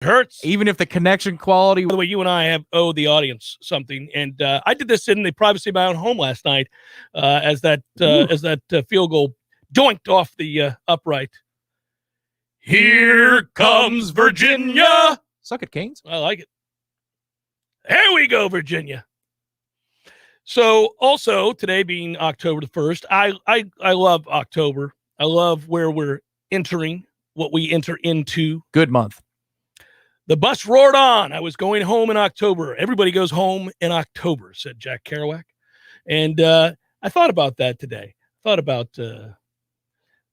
hurts. Even if the connection quality. By the way, you and I owe the audience something, and I did this in the privacy of my own home last night as that field goal doinked off the upright. Here comes Virginia. Suck it, Canes. I like it. Here we go, Virginia. So also today being October the 1st, I love October. I love where we're entering, what we enter into. Good month. The bus roared on. I was going home in October. Everybody goes home in October, said Jack Kerouac. And I thought about that today. Thought about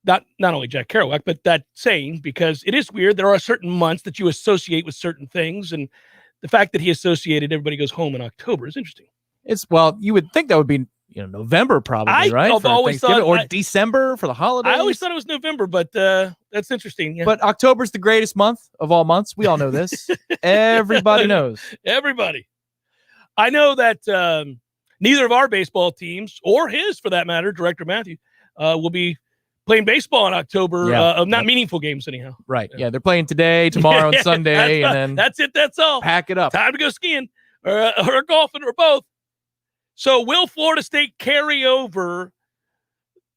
not only Jack Kerouac, but that saying, because it is weird. There are certain months that you associate with certain things. And the fact that he associated everybody goes home in October is interesting. Well, you would think that would be November probably, right? I've always thought, or December for the holidays. I always thought it was November, but that's interesting. Yeah. But October's the greatest month of all months. We all know this. Everybody knows. Everybody. I know that neither of our baseball teams, or his for that matter, Director Matthew, will be playing baseball in October. Not meaningful games anyhow. Right. Yeah, they're playing today, tomorrow, and Sunday, and then that's it. That's all. Pack it up. Time to go skiing or golfing or both. So will Florida State carry over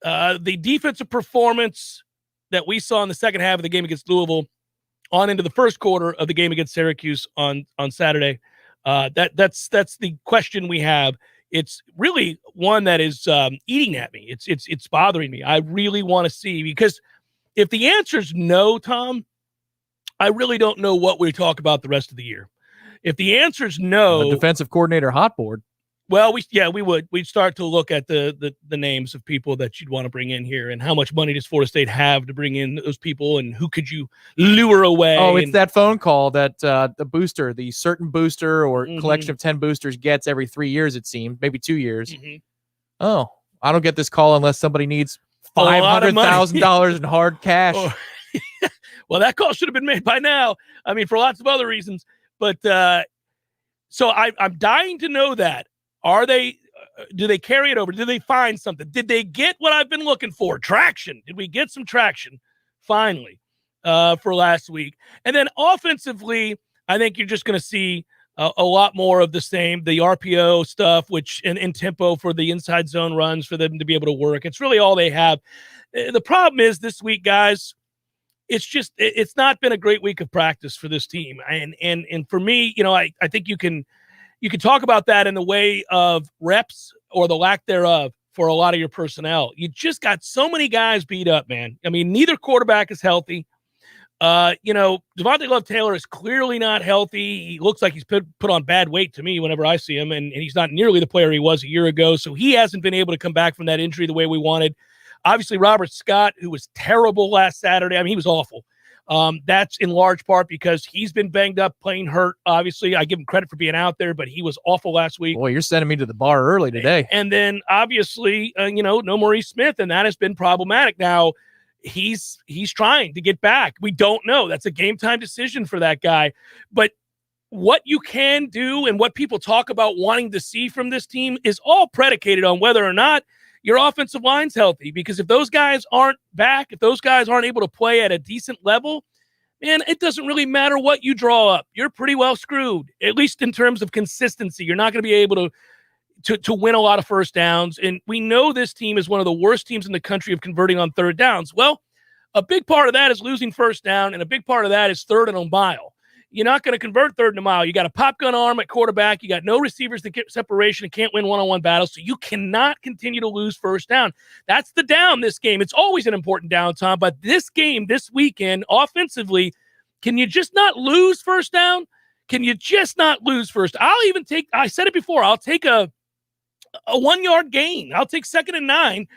the defensive performance that we saw in the second half of the game against Louisville on into the first quarter of the game against Syracuse on Saturday? That's the question we have. It's really one that is eating at me. It's bothering me. I really want to see, because if the answer is no, Tom, I really don't know what we talk about the rest of the year. If the answer is no, the defensive coordinator hot board. Well, we would. We'd start to look at the names of people that you'd want to bring in here, and how much money does Florida State have to bring in those people, and who could you lure away? Oh, it's that phone call that the certain booster or collection of 10 boosters gets every 3 years, it seems, maybe 2 years. Mm-hmm. Oh, I don't get this call unless somebody needs $500,000 in hard cash. Well, that call should have been made by now. I mean, for lots of other reasons. But so I'm dying to know that. Do they carry it over? Did they find something? Did they get what I've been looking for? Traction. Did we get some traction finally for last week? And then offensively, I think you're just going to see a lot more of the same, the RPO stuff, which in tempo for the inside zone runs for them to be able to work. It's really all they have. The problem is this week, guys, it's not been a great week of practice for this team. And for me, I think you can talk about that in the way of reps or the lack thereof for a lot of your personnel. You just got so many guys beat up, man. I mean, neither quarterback is healthy. Devontae Love-Taylor is clearly not healthy. He looks like he's put on bad weight to me whenever I see him, and he's not nearly the player he was a year ago, so he hasn't been able to come back from that injury the way we wanted. Obviously, Robert Scott, who was terrible last Saturday, I mean, he was awful. That's in large part because he's been banged up, playing hurt. Obviously, I give him credit for being out there, but he was awful last week. Boy, you're sending me to the bar early today. And then obviously, no Maurice Smith, and that has been problematic. Now, he's trying to get back. We don't know. That's a game time decision for that guy. But what you can do and what people talk about wanting to see from this team is all predicated on whether or not your offensive line's healthy, because if those guys aren't back, if those guys aren't able to play at a decent level, man, it doesn't really matter what you draw up. You're pretty well screwed, at least in terms of consistency. You're not going to be able to win a lot of first downs. And we know this team is one of the worst teams in the country of converting on third downs. Well, a big part of that is losing first down, and a big part of that is third and a mile. You're not going to convert third and a mile. You got a pop gun arm at quarterback. You got no receivers to get separation and can't win one-on-one battles. So you cannot continue to lose first down. That's the down this game. It's always an important down, Tom. But this game, this weekend, offensively, can you just not lose first down? Can you just not lose first? I said it before, I'll take a 1 yard gain. I'll take 2nd and 9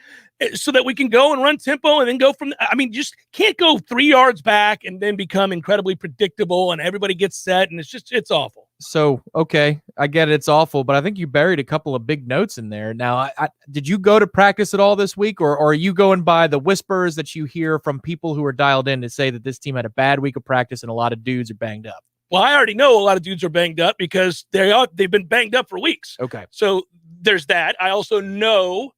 so that we can go and run tempo and then go from, just can't go 3 yards back and then become incredibly predictable and everybody gets set and it's awful. So, okay, I get it. It's awful, but I think you buried a couple of big notes in there. Now, did you go to practice at all this week, or are you going by the whispers that you hear from people who are dialed in to say that this team had a bad week of practice and a lot of dudes are banged up? Well, I already know a lot of dudes are banged up because they've been banged up for weeks. Okay. So there's that. I also know,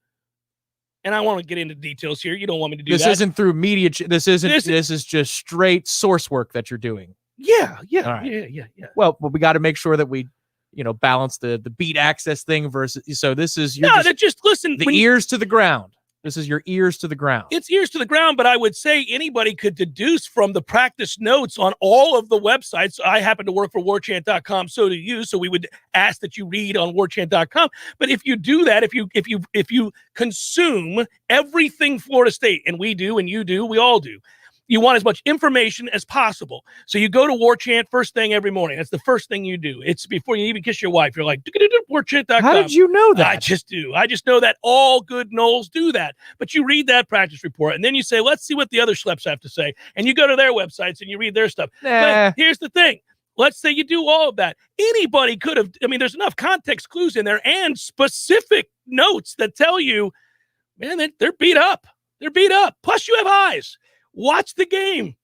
and I want to get into details here. You don't want me to do this that. This isn't through media. This is just straight source work that you're doing. Yeah. All right. Yeah. Well, we got to make sure that we, balance the beat access thing versus. So this is listen. The ears to the ground. This is your ears to the ground. It's ears to the ground, but I would say anybody could deduce from the practice notes on all of the websites. I happen to work for warchant.com, so do you. So we would ask that you read on warchant.com. But if you do that, if you consume everything Florida State, and we do, and you do, we all do, you want as much information as possible. So you go to Warchant first thing every morning. That's the first thing you do. It's before you even kiss your wife. You're like, warchant.com. How did you know that? I just do. I just know that all good Noles do that. But you read that practice report, and then you say, let's see what the other schleps have to say. And you go to their websites, and you read their stuff. Nah. But here's the thing. Let's say you do all of that. Anybody could have, there's enough context clues in there and specific notes that tell you, man, they're beat up. They're beat up. Plus you have eyes. Watch the game.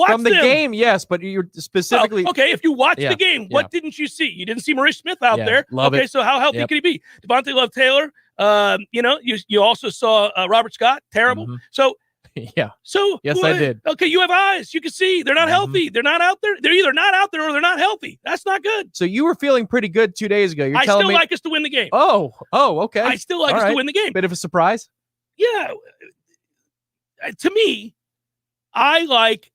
From the game, yes, but you're specifically okay. If you watch the game, what didn't you see? You didn't see Maurice Smith out there. Love it. So how healthy could he be? Devontae Love Taylor. You also saw Robert Scott. Terrible. So yeah. So yes, I did. Okay, you have eyes. You can see they're not healthy. They're not out there. They're either not out there or they're not healthy. That's not good. So you were feeling pretty good 2 days ago. You're I telling still me like us to win the game. Oh, okay. I still like us to win the game. Bit of a surprise. Yeah. To me, I like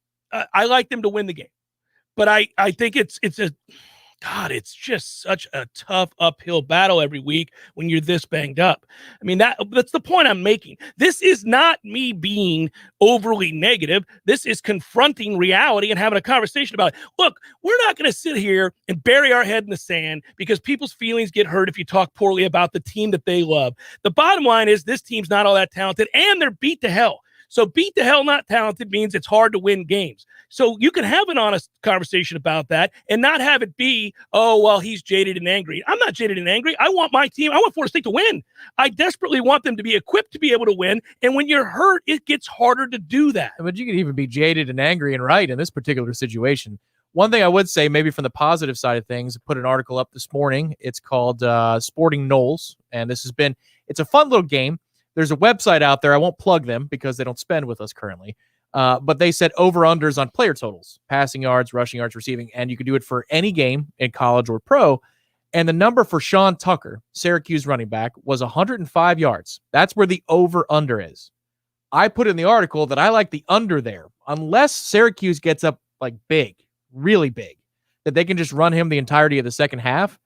them to win the game, but I think it's just such a tough uphill battle every week when you're this banged up. That's the point I'm making. This is not me being overly negative. This is confronting reality and having a conversation about it. Look, we're not going to sit here and bury our head in the sand because people's feelings get hurt if you talk poorly about the team that they love. The bottom line is this team's not all that talented and they're beat to hell. So beat the hell not talented means it's hard to win games. So you can have an honest conversation about that and not have it be, oh, well, he's jaded and angry. I'm not jaded and angry. I want my team. I want Florida State to win. I desperately want them to be equipped to be able to win. And when you're hurt, it gets harder to do that. But you can even be jaded and angry and right in this particular situation. One thing I would say, maybe from the positive side of things, I put an article up this morning. It's called Sporting Noles. And it's a fun little game. There's a website out there. I won't plug them because they don't spend with us currently. But they set over-unders on player totals, passing yards, rushing yards, receiving, and you can do it for any game in college or pro. And the number for Sean Tucker, Syracuse running back, was 105 yards. That's where the over-under is. I put in the article that I like the under there, unless Syracuse gets up like big, really big, that they can just run him the entirety of the second half.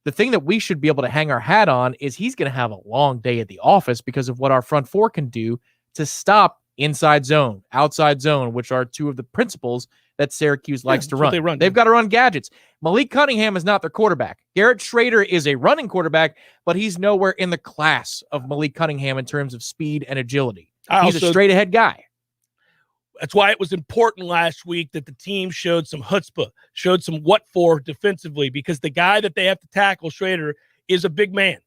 The thing that we should be able to hang our hat on is he's going to have a long day at the office because of what our front four can do to stop inside zone, outside zone, which are two of the principles that Syracuse likes to run. They've got to run gadgets. Malik Cunningham is not their quarterback. Garrett Schrader is a running quarterback, but he's nowhere in the class of Malik Cunningham in terms of speed and agility. He's a straight-ahead guy. That's why it was important last week that the team showed some chutzpah, showed some what for defensively, because the guy that they have to tackle, Schrader, is a big man.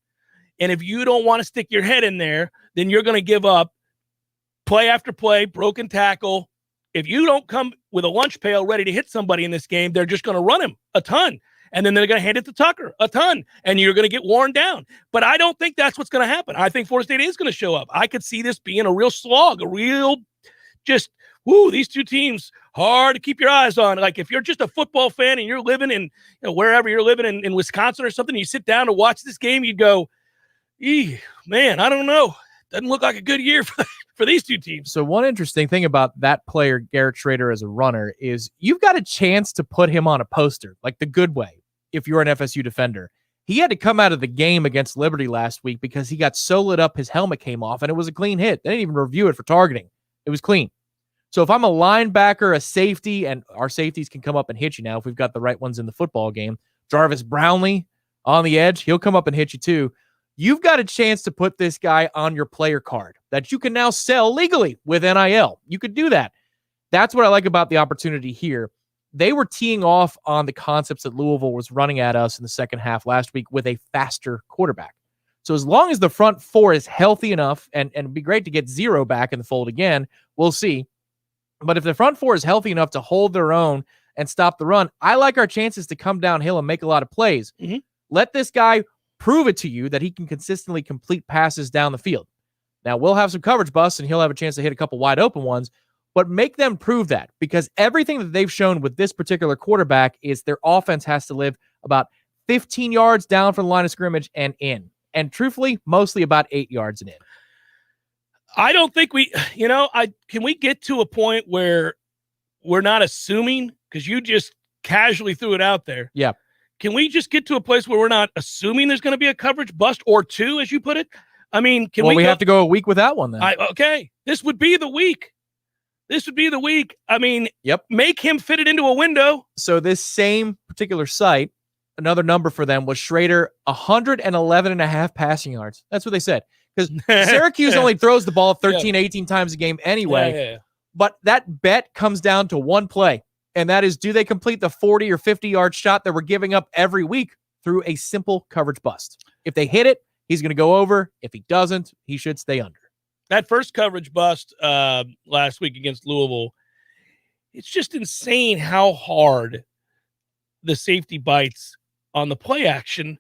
And if you don't want to stick your head in there, then you're going to give up play after play, broken tackle. If you don't come with a lunch pail ready to hit somebody in this game, they're just going to run him a ton. And then they're going to hand it to Tucker a ton, and you're going to get worn down. But I don't think that's what's going to happen. I think Florida State is going to show up. I could see this being a real slog, a real just – these two teams, hard to keep your eyes on. Like if you're just a football fan and you're living in wherever you're living in Wisconsin or something, you sit down to watch this game, you'd go, man, I don't know. Doesn't look like a good year for these two teams. So one interesting thing about that player, Garrett Schrader, as a runner is you've got a chance to put him on a poster, like the good way, if you're an FSU defender. He had to come out of the game against Liberty last week because he got so lit up his helmet came off, and it was a clean hit. They didn't even review it for targeting. It was clean. So if I'm a linebacker, a safety, and our safeties can come up and hit you now if we've got the right ones in the football game. Jarvis Brownlee on the edge, he'll come up and hit you too. You've got a chance to put this guy on your player card that you can now sell legally with NIL. You could do that. That's what I like about the opportunity here. They were teeing off on the concepts that Louisville was running at us in the second half last week with a faster quarterback. So as long as the front four is healthy enough, and it'd be great to get Zero back in the fold again, we'll see. But if the front four is healthy enough to hold their own and stop the run, I like our chances to come downhill and make a lot of plays. Mm-hmm. Let this guy prove it to you that he can consistently complete passes down the field. Now, we'll have some coverage busts, and he'll have a chance to hit a couple wide open ones, but make them prove that, because everything that they've shown with this particular quarterback is their offense has to live about 15 yards down from the line of scrimmage and in. And truthfully, mostly about 8 yards and in. I don't think can we get to a point where we're not assuming, because you just casually threw it out there. Yeah. Can we just get to a place where we're not assuming there's going to be a coverage bust or two, as you put it? I mean, we have to go a week without one then. Okay. This would be the week. I mean, Make him fit it into a window. So this same particular site, another number for them was Schrader, 111 and a half passing yards. That's what they said. Because Syracuse only throws the ball 13, 18 times a game anyway. But that bet comes down to one play, and that is, do they complete the 40 or 50-yard shot that we're giving up every week through a simple coverage bust? If they hit it, he's going to go over. If he doesn't, he should stay under. That first coverage bust last week against Louisville, it's just insane how hard the safety bites on the play action.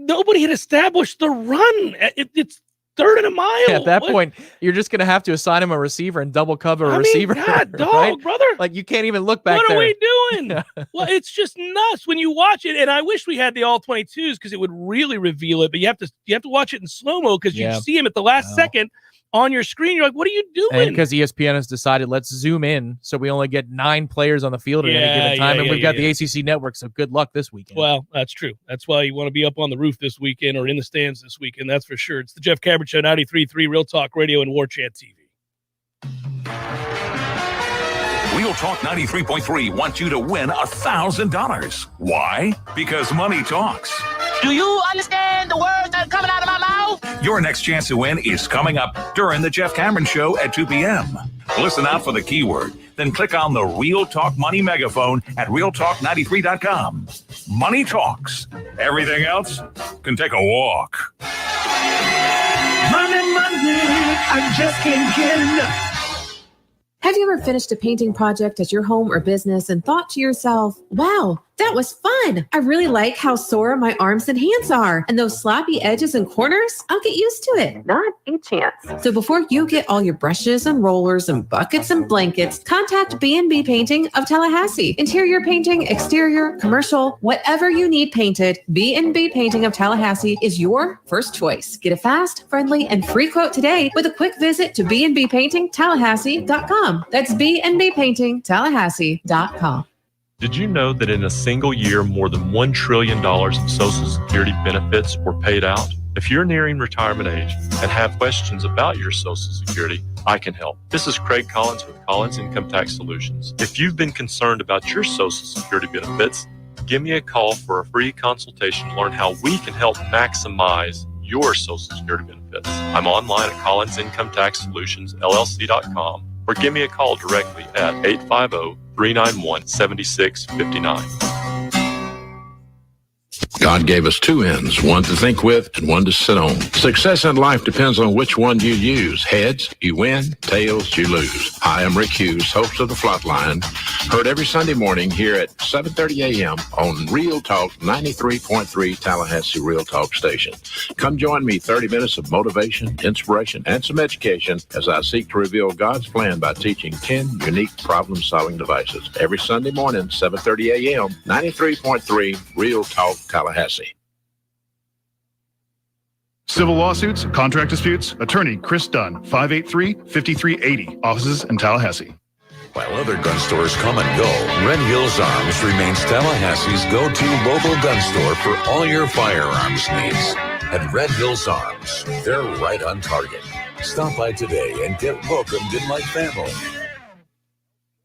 Nobody had established the run. It's third and a mile. At that point, you're just going to have to assign him a receiver and double cover a receiver. God, dog, right? brother. Like, you can't even look back there. What are we doing? Well, it's just nuts when you watch it. And I wish we had the all 22s because it would really reveal it. But you have to watch it in slow-mo because you see him at the last second on your screen. You're like, what are you doing? And because ESPN has decided, let's zoom in so we only get 9 players on the field at any given time. And we've got the ACC Network, so good luck this weekend. Well, that's true. That's why you want to be up on the roof this weekend or in the stands this weekend. That's for sure. It's the Jeff Cameron Show, 93.3 Real Talk Radio and Warchant TV. Real Talk 93.3 wants you to win $1,000. Why? Because money talks. Do you understand the words that are coming out of my mouth? Your next chance to win is coming up during the Jeff Cameron Show at 2 p.m. Listen out for the keyword, then click on the Real Talk Money megaphone at realtalk93.com. Money talks. Everything else can take a walk. Money, I just can't get enough. Have you ever finished a painting project at your home or business and thought to yourself, wow, that was fun. I really like how sore my arms and hands are. And those sloppy edges and corners, I'll get used to it. Not a chance. So before you get all your brushes and rollers and buckets and blankets, contact B&B Painting of Tallahassee. Interior painting, exterior, commercial, whatever you need painted, B&B Painting of Tallahassee is your first choice. Get a fast, friendly, and free quote today with a quick visit to bnbpaintingtallahassee.com. That's bnbpaintingtallahassee.com. Did you know that in a single year, more than $1 trillion of Social Security benefits were paid out? If you're nearing retirement age and have questions about your Social Security, I can help. This is Craig Collins with Collins Income Tax Solutions. If you've been concerned about your Social Security benefits, give me a call for a free consultation to learn how we can help maximize your Social Security benefits. I'm online at collinsincometaxsolutionsllc.com or give me a call directly at 850-391-7659. God gave us two ends, one to think with and one to sit on. Success in life depends on which one you use. Heads, you win. Tails, you lose. Hi, I'm Rick Hughes, host of The Flatline. Heard every Sunday morning here at 7:30 a.m. on Real Talk 93.3 Tallahassee Real Talk Station. Come join me 30 minutes of motivation, inspiration, and some education as I seek to reveal God's plan by teaching 10 unique problem-solving devices. Every Sunday morning, 7:30 a.m., 93.3 Real Talk Tallahassee. Civil lawsuits, contract disputes, attorney Chris Dunn, 583-5380, offices in Tallahassee. While other gun stores come and go, Red Hills Arms remains Tallahassee's go-to local gun store for all your firearms needs. At Red Hills Arms, they're right on target. Stop by today and get welcomed in like family.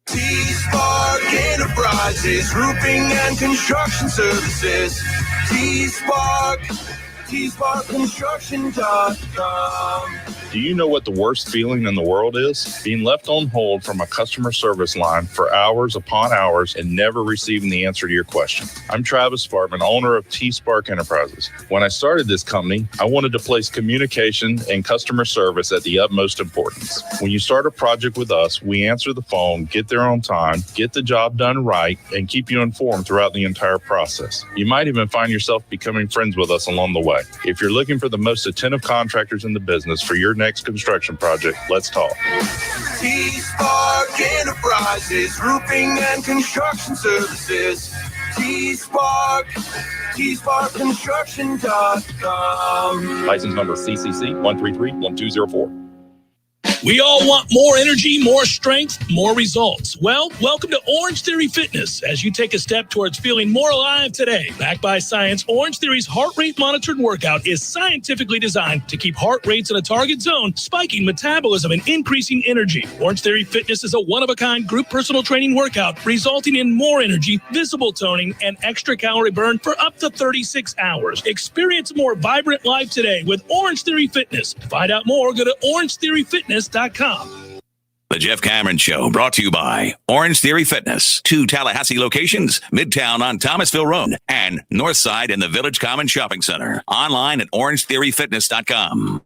T-Spark Enterprises, roofing and construction services. T-Spark Construction.com. Do you know what the worst feeling in the world is? Being left on hold from a customer service line for hours upon hours and never receiving the answer to your question. I'm Travis Farman, owner of T-Spark Enterprises. When I started this company, I wanted to place communication and customer service at the utmost importance. When you start a project with us, we answer the phone, get there on time, get the job done right, and keep you informed throughout the entire process. You might even find yourself becoming friends with us along the way. If you're looking for the most attentive contractors in the business for your next construction project. Let's talk. T-Spark Enterprises, roofing and construction services. T-Spark, TSparkConstruction.com. License number CCC 1331204. We all want more energy, more strength, more results. Well, welcome to Orange Theory Fitness as you take a step towards feeling more alive today. Backed by science, Orange Theory's heart rate monitored workout is scientifically designed to keep heart rates in a target zone, spiking metabolism and increasing energy. Orange Theory Fitness is a one-of-a-kind group personal training workout, resulting in more energy, visible toning, and extra calorie burn for up to 36 hours. Experience a more vibrant life today with Orange Theory Fitness. To find out more, go to orangetheoryfitness.com. The Jeff Cameron Show, brought to you by Orange Theory Fitness. 2 Tallahassee locations, Midtown on Thomasville Road and Northside in the Village Common Shopping Center. Online at orangetheoryfitness.com.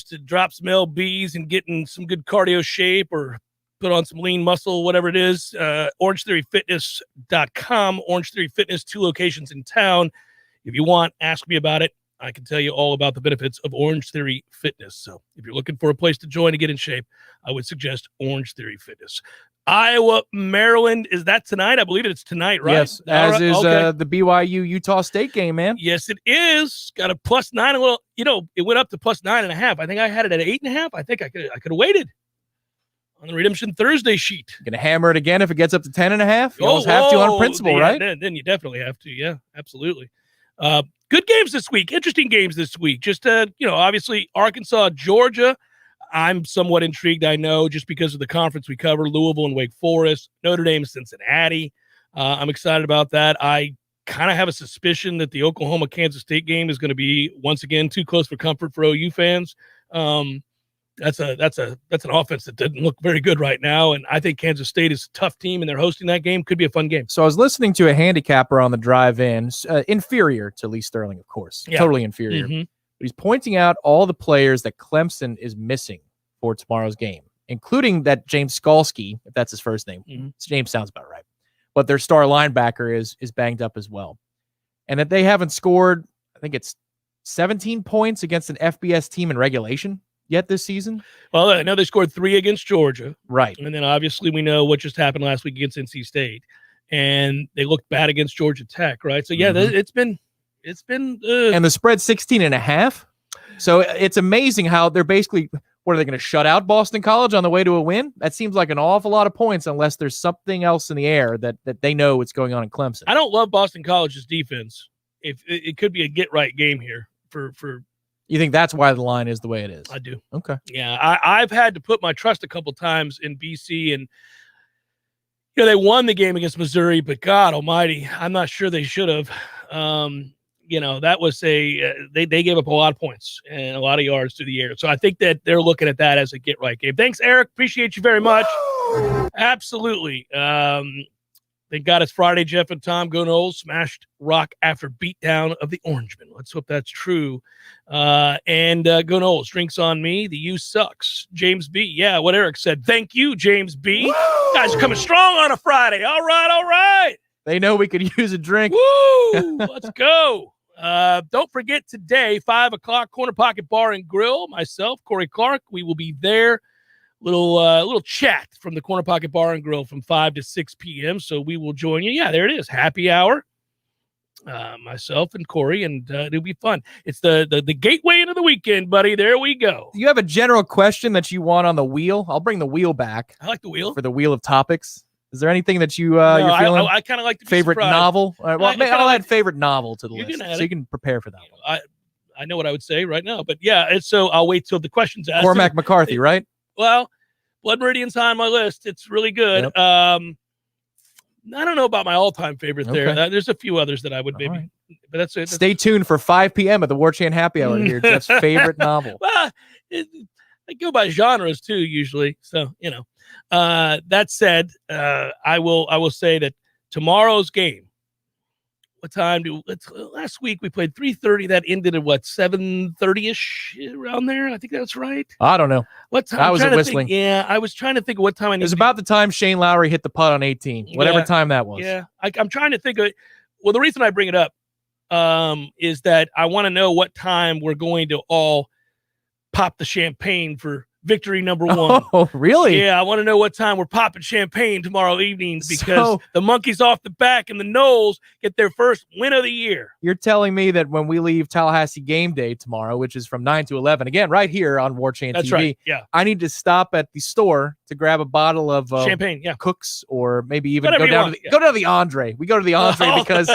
To drop some LBs and get in some good cardio shape or put on some lean muscle, whatever it is, orangetheoryfitness.com. Orange Theory Fitness, 2 locations in town. If you want, ask me about it. I can tell you all about the benefits of Orange Theory Fitness. So if you're looking for a place to join to get in shape, I would suggest Orange Theory Fitness. Iowa, Maryland, is that tonight? I believe it's tonight, right? Yes, as is the BYU-Utah State game, man. Yes, it is. Got a +9. Well, it went up to +9.5. I think I had it at 8.5. I think I could have waited on the Redemption Thursday sheet. You're going to hammer it again if it gets up to 10.5? You almost have to on principle, right? Then you definitely have to. Yeah, absolutely. Good games this week. Interesting games this week. Just, obviously Arkansas, Georgia. I'm somewhat intrigued, I know, just because of the conference we cover, Louisville and Wake Forest, Notre Dame, Cincinnati. I'm excited about that. I kind of have a suspicion that the Oklahoma-Kansas State game is going to be, once again, too close for comfort for OU fans. That's an offense that doesn't look very good right now, and I think Kansas State is a tough team, and they're hosting that game. Could be a fun game. So I was listening to a handicapper on the drive-in, inferior to Lee Sterling, of course, totally inferior. Mm-hmm. But he's pointing out all the players that Clemson is missing for tomorrow's game, including that James Skalski, if that's his first name. Mm-hmm. His name sounds about right. But their star linebacker is banged up as well. And that they haven't scored, I think it's 17 points against an FBS team in regulation yet this season. Well, I know they scored 3 against Georgia. Right. And then obviously we know what just happened last week against NC State. And they looked bad against Georgia Tech, right? So, yeah, it's been and the spread's 16.5. So it's amazing how they're basically, what are they going to shut out Boston College on the way to a win? That seems like an awful lot of points unless there's something else in the air that they know what's going on in Clemson. I don't love Boston College's defense. If it could be a get right game here for. You think that's why the line is the way it is? I do. Okay. Yeah, I've had to put my trust a couple times in BC, and they won the game against Missouri, but God Almighty, I'm not sure they should have. That was they gave up a lot of points and a lot of yards through the air. So I think that they're looking at that as a get right game. Thanks, Eric. Appreciate you very much. Woo! Absolutely. Thank God it's Friday. Jeff and Tom go Noles, smashed rock after beatdown of the Orangemen. Let's hope that's true. And go Noles, drinks on me. The U sucks. James B. Yeah, what Eric said. Thank you, James B. Woo! Guys are coming strong on a Friday. All right. They know we could use a drink. Woo! Let's go. Don't forget today, 5 o'clock, Corner Pocket Bar and Grill. Myself, Corey Clark, we will be there. Little chat from the Corner Pocket Bar and Grill from 5 to 6 p.m. So we will join you. Yeah, there it is. Happy hour. Myself and Corey, and it'll be fun. It's the gateway into the weekend, buddy. There we go. Do you have a general question that you want on the wheel? I'll bring the wheel back. I like the wheel. For the wheel of topics. Is there anything that you're feeling? I kind of like the favorite novel. All right, well, I'll add favorite novel to the list, so you can prepare for that one. I know what I would say right now, but yeah, and so I'll wait till the question's asked. Cormac McCarthy, right? Well, Blood Meridian's on my list. It's really good. Yep. I don't know about my all-time favorite there. There's a few others that I would maybe but that's it. Stay tuned for 5 p.m. at the Warchant Happy Hour to hear Jeff's favorite novel. Well, I go by genres too usually. So that said, I will say that tomorrow's game. What time last week we played 3:30. That ended at what 7:30ish around there. I think that's right. I don't know. What time? I was at whistling. I was trying to think of what time I needed. It was about the time Shane Lowry hit the putt on 18, whatever time that was. Yeah, I'm trying to think of it. Well, the reason I bring it up is that I want to know what time we're going to all pop the champagne for victory number 1. Oh, really? Yeah, I want to know what time we're popping champagne tomorrow evening because the monkey's off the back and the Noles get their first win of the year. You're telling me that when we leave Tallahassee game day tomorrow, which is from 9 to 11, again, right here on Warchant That's TV, right. Yeah. I need to stop at the store to grab a bottle of champagne, Cook's, or maybe even Whatever go down want, go to the Andre. We go to the Andre because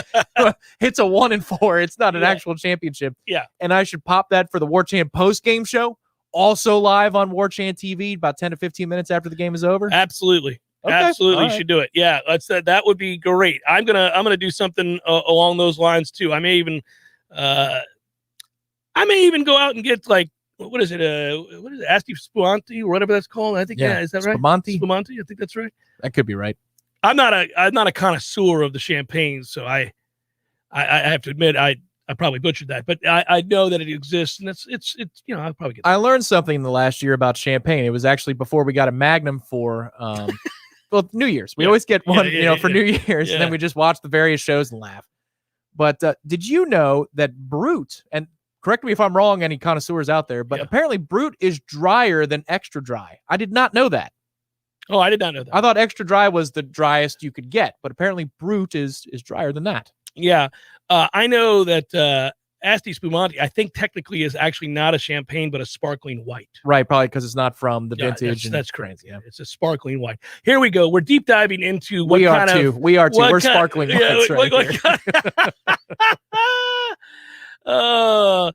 it's a 1-4. It's not an actual championship. Yeah. And I should pop that for the Warchant post-game show. Also live on Warchant TV about 10 to 15 minutes after the game is over? Absolutely. Okay. Absolutely should do it. Yeah, that would be great. I'm gonna do something along those lines too. I may even go out and get like what is it Asti Spumante or whatever that's called. I think is that right? Spumante, I think that's right. That could be right. I'm not a connoisseur of the champagne, so I have to admit I probably butchered that, but I know that it exists, and it's I'll probably get that. I learned something in the last year about champagne. It was actually before we got a Magnum for well, New Year's. We always get one, for New Year's, and then we just watch the various shows and laugh. But did you know that Brut, and correct me if I'm wrong, any connoisseurs out there, but apparently Brut is drier than extra dry. I did not know that. Oh, I did not know that. I thought extra dry was the driest you could get, but apparently Brut is drier than that. Yeah. I know that Asti Spumante, I think technically is actually not a champagne, but a sparkling white. Right, probably because it's not from the vintage. That's correct. Yeah, it's a sparkling white. Here we go. We're deep diving into We are too. We're sparkling whites right here. Joe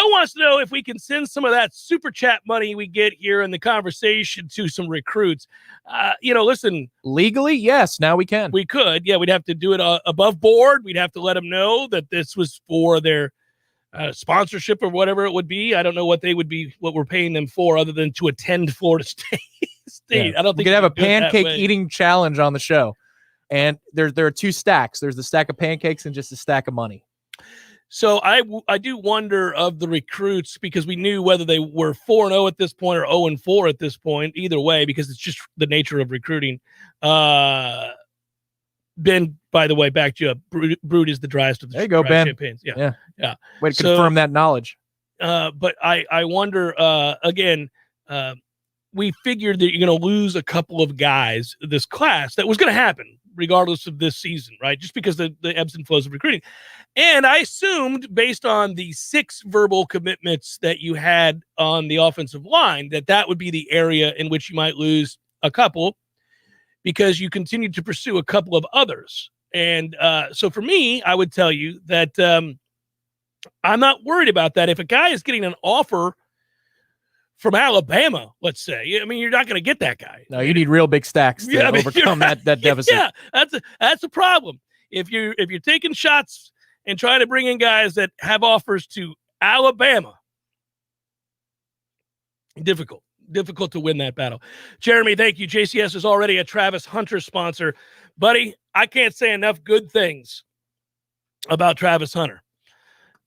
wants to know if we can send some of that super chat money we get here in the conversation to some recruits. Listen, legally, yes, now we can. We could. Yeah, we'd have to do it above board. We'd have to let them know that this was for their sponsorship or whatever it would be. I don't know what we're paying them for other than to attend Florida State. Yeah. I don't think we could have a pancake eating challenge on the show. And there are 2 stacks. There's the stack of pancakes and just a stack of money. So I do wonder of the recruits, because we knew whether they were 4-0 at this point or 0-4 at this point, either way, because it's just the nature of recruiting. Ben, by the way, backed you up. Brut is the driest of the champagnes. Yeah. Way to confirm that knowledge. But I wonder, again, we figured that you're going to lose a couple of guys this class. That was going to happen regardless of this season, right? Just because the ebbs and flows of recruiting. And I assumed, based on the 6 verbal commitments that you had on the offensive line, that would be the area in which you might lose a couple, because you continued to pursue a couple of others. And so for me, I would tell you that I'm not worried about that. If a guy is getting an offer from Alabama, let's say, I mean, you're not going to get that guy. No, you need real big stacks to overcome that deficit. Yeah, that's a problem. If you're taking shots and trying to bring in guys that have offers to Alabama, difficult to win that battle. Jeremy, thank you. JCS is already a Travis Hunter sponsor. Buddy, I can't say enough good things about Travis Hunter.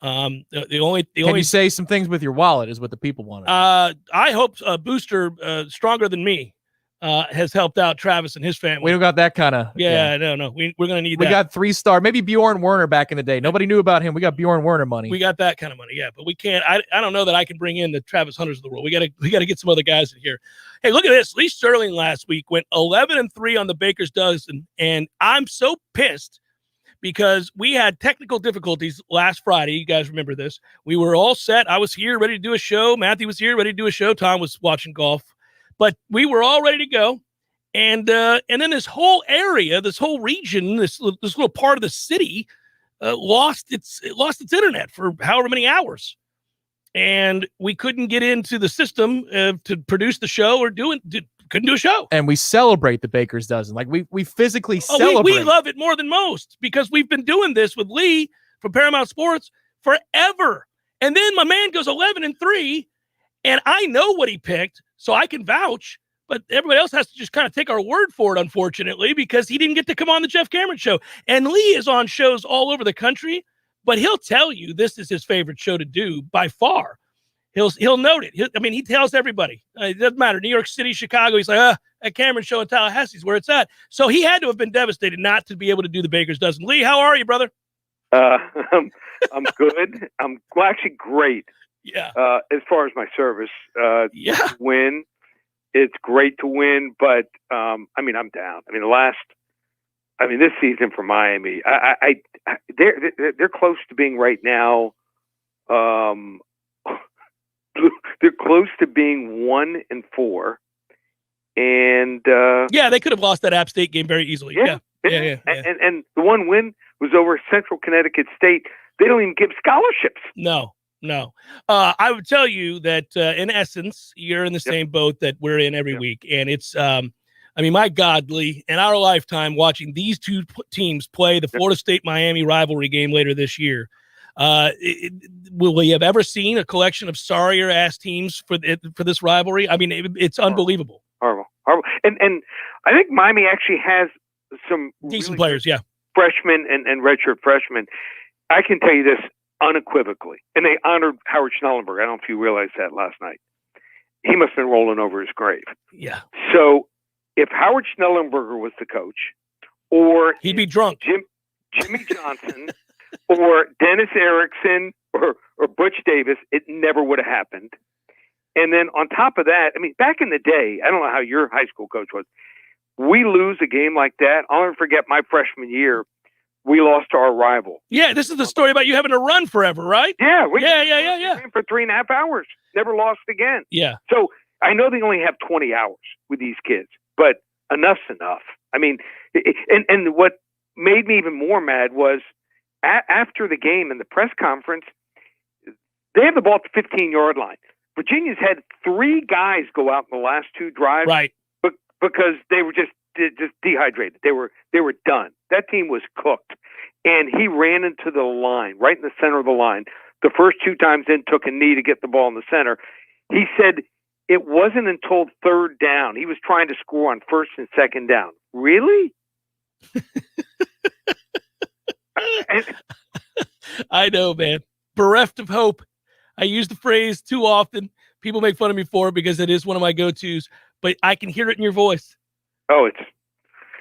Can you say some things with your wallet is what the people want. I hope a booster stronger than me has helped out Travis and his family. We don't got that kind of. No. We're going to need that. We got 3-star, maybe Bjorn Werner back in the day. Nobody knew about him. We got Bjorn Werner money. We got that kind of money. Yeah, but we can't. I don't know that I can bring in the Travis Hunters of the world. We got to get some other guys in here. Hey, look at this. Lee Sterling last week went 11-3 on the Baker's dozen, and I'm so pissed because we had technical difficulties last Friday. You guys remember this. We were all set. I was here ready to do a show. Matthew was here ready to do a show. Tom was watching golf. But we were all ready to go. And then this whole area, this whole region, this little part of the city lost its internet for however many hours. And we couldn't get into the system to produce the show or couldn't do a show. And we celebrate the Baker's dozen. Like we physically celebrate. We love it more than most because we've been doing this with Lee from Paramount Sports forever. And then my man goes 11-3, and I know what he picked, so I can vouch. But everybody else has to just kind of take our word for it, unfortunately, because he didn't get to come on the Jeff Cameron show. And Lee is on shows all over the country, but he'll tell you this is his favorite show to do by far. He'll note it. He tells everybody. It doesn't matter. New York City, Chicago. He's like, that Cameron show in Tallahassee is where it's at. So he had to have been devastated not to be able to do the Baker's Dozen. Lee, how are you, brother? I'm good. I'm actually great. Yeah. As far as my service, yeah. Win. It's great to win, but I'm down. This season for Miami, they're close to being right now. They're close to being 1-4, and they could have lost that App State game very easily. Yeah. And the one win was over Central Connecticut State. They don't even give scholarships. No. I would tell you that in essence, you're in the same boat that we're in every week. And it's, my God, Lee, in our lifetime, watching these two teams play the Florida State-Miami rivalry game later this year, will we have ever seen a collection of sorrier-ass teams for this rivalry? It's unbelievable. Horrible. And I think Miami actually has some decent players, freshmen and redshirt freshmen. I can tell you this unequivocally, and they honored Howard Schnellenberger. I don't know if you realized that last night. He must have been rolling over his grave. Yeah. So if Howard Schnellenberger was the coach, or he'd be drunk, Jimmy Johnson, or Dennis Erickson, or Butch Davis, it never would have happened. And then on top of that, back in the day, I don't know how your high school coach was. We lose a game like that. I'll never forget my freshman year. We lost to our rival. Yeah, this is the story about you having to run forever, right? Yeah. Yeah. For 3.5 hours. Never lost again. Yeah. So I know they only have 20 hours with these kids, but enough's enough. And what made me even more mad was after the game in the press conference, they have the ball at the 15-yard line. Virginia's had 3 guys go out in the last 2 drives. Right. Because they were just dehydrated. They were done. That team was cooked. And he ran into the line, right in the center of the line. The first 2 times in, took a knee to get the ball in the center. He said it wasn't until 3rd down. He was trying to score on 1st and 2nd down. Really? I know, man. Bereft of hope. I use the phrase too often. People make fun of me for it because it is one of my go-tos, but I can hear it in your voice. Oh,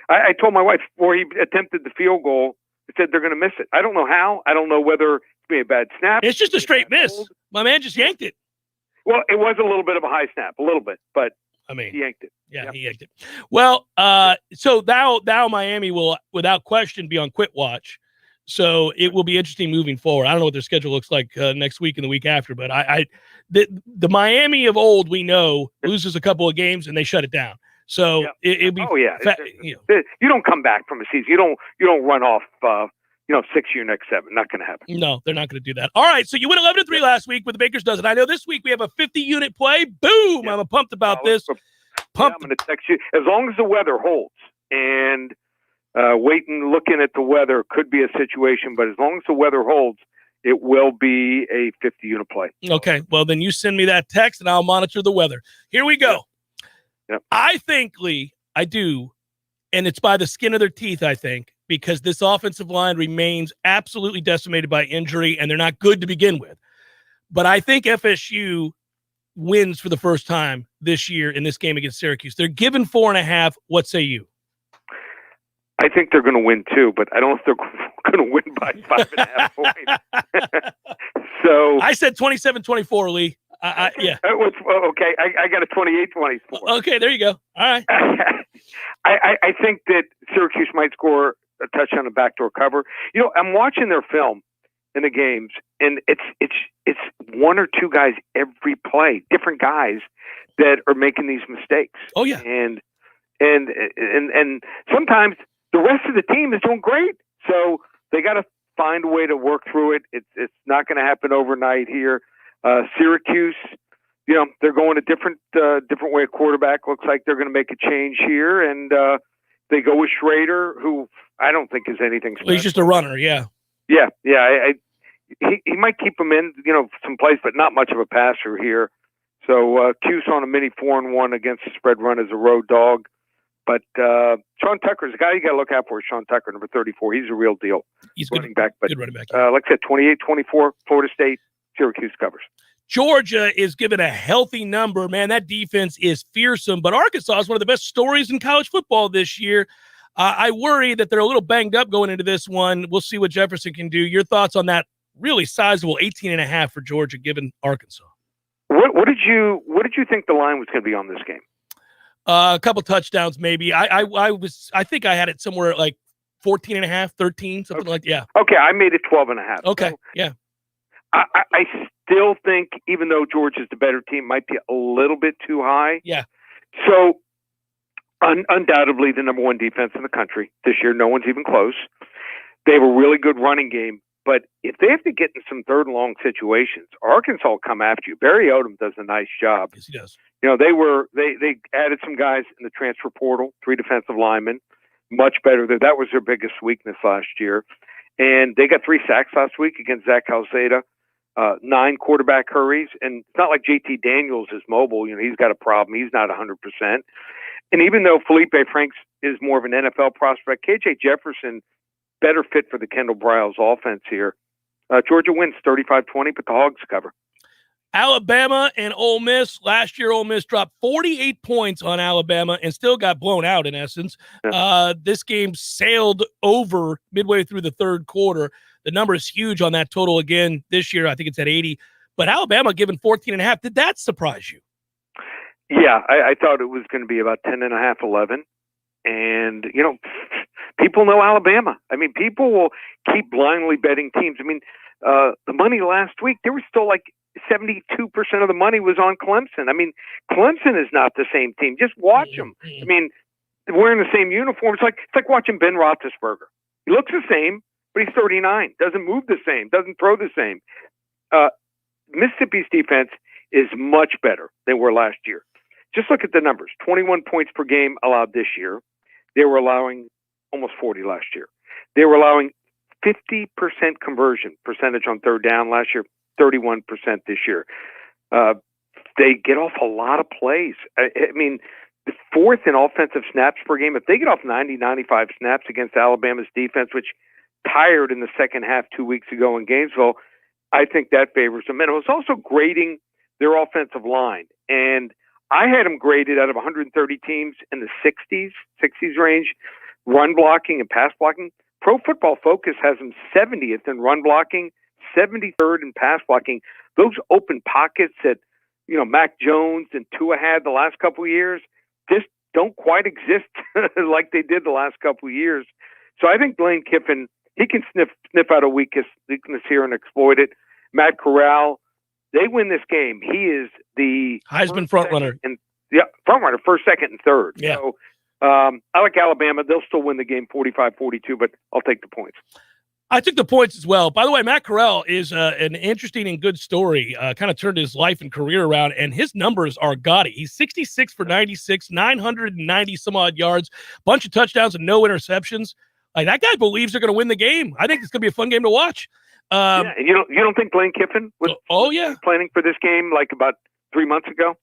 I told my wife before he attempted the field goal, I said they're going to miss it. I don't know how. I don't know whether it's be a bad snap. It's just a straight miss. Hold. My man just yanked it. Well, it was a little bit of a high snap, a little bit, but he yanked it. Yeah, he yanked it. Well, so now Miami will, without question, be on quit watch. So it will be interesting moving forward. I don't know what their schedule looks like next week and the week after, but the Miami of old, we know, loses a couple of games and they shut it down. So it'd be you don't come back from a season. You don't run off 6 year next 7. Not going to happen. No, they're not going to do that. All right, so you went 11-3 last week with the Baker's Dozen. I know this week we have a 50-unit play. Boom! I'm pumped about this. I'm going to text you as long as the weather holds. And waiting, looking at the weather could be a situation, but as long as the weather holds, it will be a 50-unit play. Okay, well then you send me that text and I'll monitor the weather. Here we go. Yep. I think, Lee, I do, and it's by the skin of their teeth, I think, because this offensive line remains absolutely decimated by injury, and they're not good to begin with. But I think FSU wins for the first time this year in this game against Syracuse. They're given 4.5. What say you? I think they're going to win too, but I don't know if they're going to win by 5.5 points. So I said 27-24, Lee. Yeah. Okay. I got a 28-24. Okay, there you go. All right. I think that Syracuse might score a touchdown, a backdoor cover. I'm watching their film in the games, and it's 1 or 2 guys every play, different guys that are making these mistakes. Oh yeah. And sometimes the rest of the team is doing great, so they got to find a way to work through it. It's not going to happen overnight here. Syracuse, they're going a different way of quarterback. Looks like they're going to make a change here, and they go with Schrader, who I don't think is anything special. Well, he's just a runner, yeah. Yeah. He might keep him in, some place, but not much of a passer here. So Cuse on a mini 4-1 against the spread run as a road dog. But Sean Tucker's the guy you got to look out for. Sean Tucker, number 34. He's a real deal. He's running back. But good running back. like I said, 28-24, Florida State, Syracuse covers. Georgia is given a healthy number. Man, that defense is fearsome. But Arkansas is one of the best stories in college football this year. I worry that they're a little banged up going into this one. We'll see what Jefferson can do. Your thoughts on that really sizable 18.5 for Georgia given Arkansas? What did you think the line was going to be on this game? A couple touchdowns, maybe. I think I had it somewhere like 14.5, 13, something like that. Yeah. Okay, I made it 12.5. Okay, so yeah. I still think, even though Georgia's the better team, might be a little bit too high. Yeah. So, undoubtedly the number one defense in the country this year. No one's even close. They have a really good running game. But if they have to get in some third and long situations, Arkansas will come after you. Barry Odom does a nice job. Yes, he does. They added some guys in the transfer portal, 3 defensive linemen, much better. That was their biggest weakness last year. And they got 3 sacks last week against Zach Calzada, 9 quarterback hurries. And it's not like JT Daniels is mobile. He's got a problem. He's not 100%. And even though Felipe Franks is more of an NFL prospect, KJ Jefferson, better fit for the Kendall Briles offense here. Georgia wins 35-20, but the Hogs cover. Alabama and Ole Miss. Last year, Ole Miss dropped 48 points on Alabama and still got blown out, in essence. This game sailed over midway through the third quarter. The number is huge on that total again this year. I think it's at 80. But Alabama given 14.5. Did that surprise you? Yeah, I thought it was going to be about 10.5, 11. And, people know Alabama. I mean, people will keep blindly betting teams. I mean, the money last week, there was still like 72% of the money was on Clemson. I mean, Clemson is not the same team. Just watch them. I mean, they're wearing the same uniform. It's like watching Ben Roethlisberger. He looks the same, but he's 39. Doesn't move the same. Doesn't throw the same. Mississippi's defense is much better than were last year. Just look at the numbers. 21 points per game allowed this year. They were allowing almost 40 last year. They were allowing 50% conversion percentage on third down last year, 31% this year. They get off a lot of plays. I mean, the 4th in offensive snaps per game. If they get off 90, 95 snaps against Alabama's defense, which tired in the second half 2 weeks ago in Gainesville, I think that favors them. And it was also grading their offensive line. And I had them graded out of 130 teams in the 60s range, run blocking and pass blocking. Pro Football Focus has them 70th in run blocking, 73rd in pass blocking. Those open pockets that, Mac Jones and Tua had the last couple of years just don't quite exist like they did the last couple of years. So I think Lane Kiffin, he can sniff out a weakness here and exploit it. Matt Corral, they win this game. He is the Heisman front runner. Front runner, first, second, and third. Yeah. So I like Alabama. They'll still win the game 45-42, but I'll take the points. I took the points as well. By the way, Matt Corral is an interesting and good story. Kind of turned his life and career around, and his numbers are gaudy. He's 66 for 96, 990 some odd yards, bunch of touchdowns and no interceptions. Like, that guy believes they're going to win the game. I think it's going to be a fun game to watch. And you don't think Lane Kiffin was planning for this game like about 3 months ago?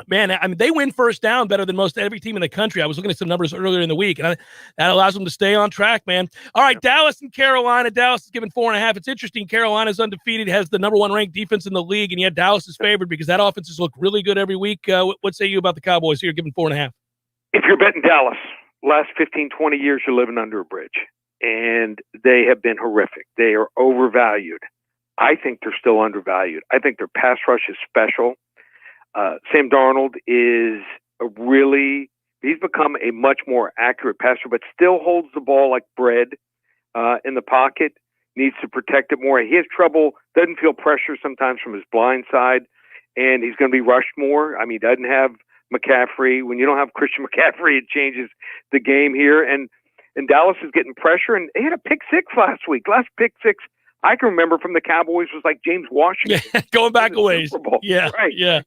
Man, I mean, they win first down better than most every team in the country. I was looking at some numbers earlier in the week, and that allows them to stay on track, man. All right, Dallas and Carolina. Dallas is given 4.5. It's interesting. Carolina's undefeated, has the number 1 ranked defense in the league, and yet Dallas is favored because that offense has looked really good every week. What say you about the Cowboys here, given 4.5? If you're betting Dallas, last 15, 20 years, you're living under a bridge, and they have been horrific. They are overvalued. I think they're still undervalued. I think their pass rush is special. Sam Darnold is he's become a much more accurate passer, but still holds the ball like bread in the pocket, needs to protect it more. He has trouble, doesn't feel pressure sometimes from his blind side, and he's going to be rushed more. I mean, he doesn't have McCaffrey. When you don't have Christian McCaffrey, it changes the game here. And Dallas is getting pressure, and they had a pick six last week. Last pick six I can remember from the Cowboys was like James Washington. Yeah, going back a ways. Yeah, right. Yeah.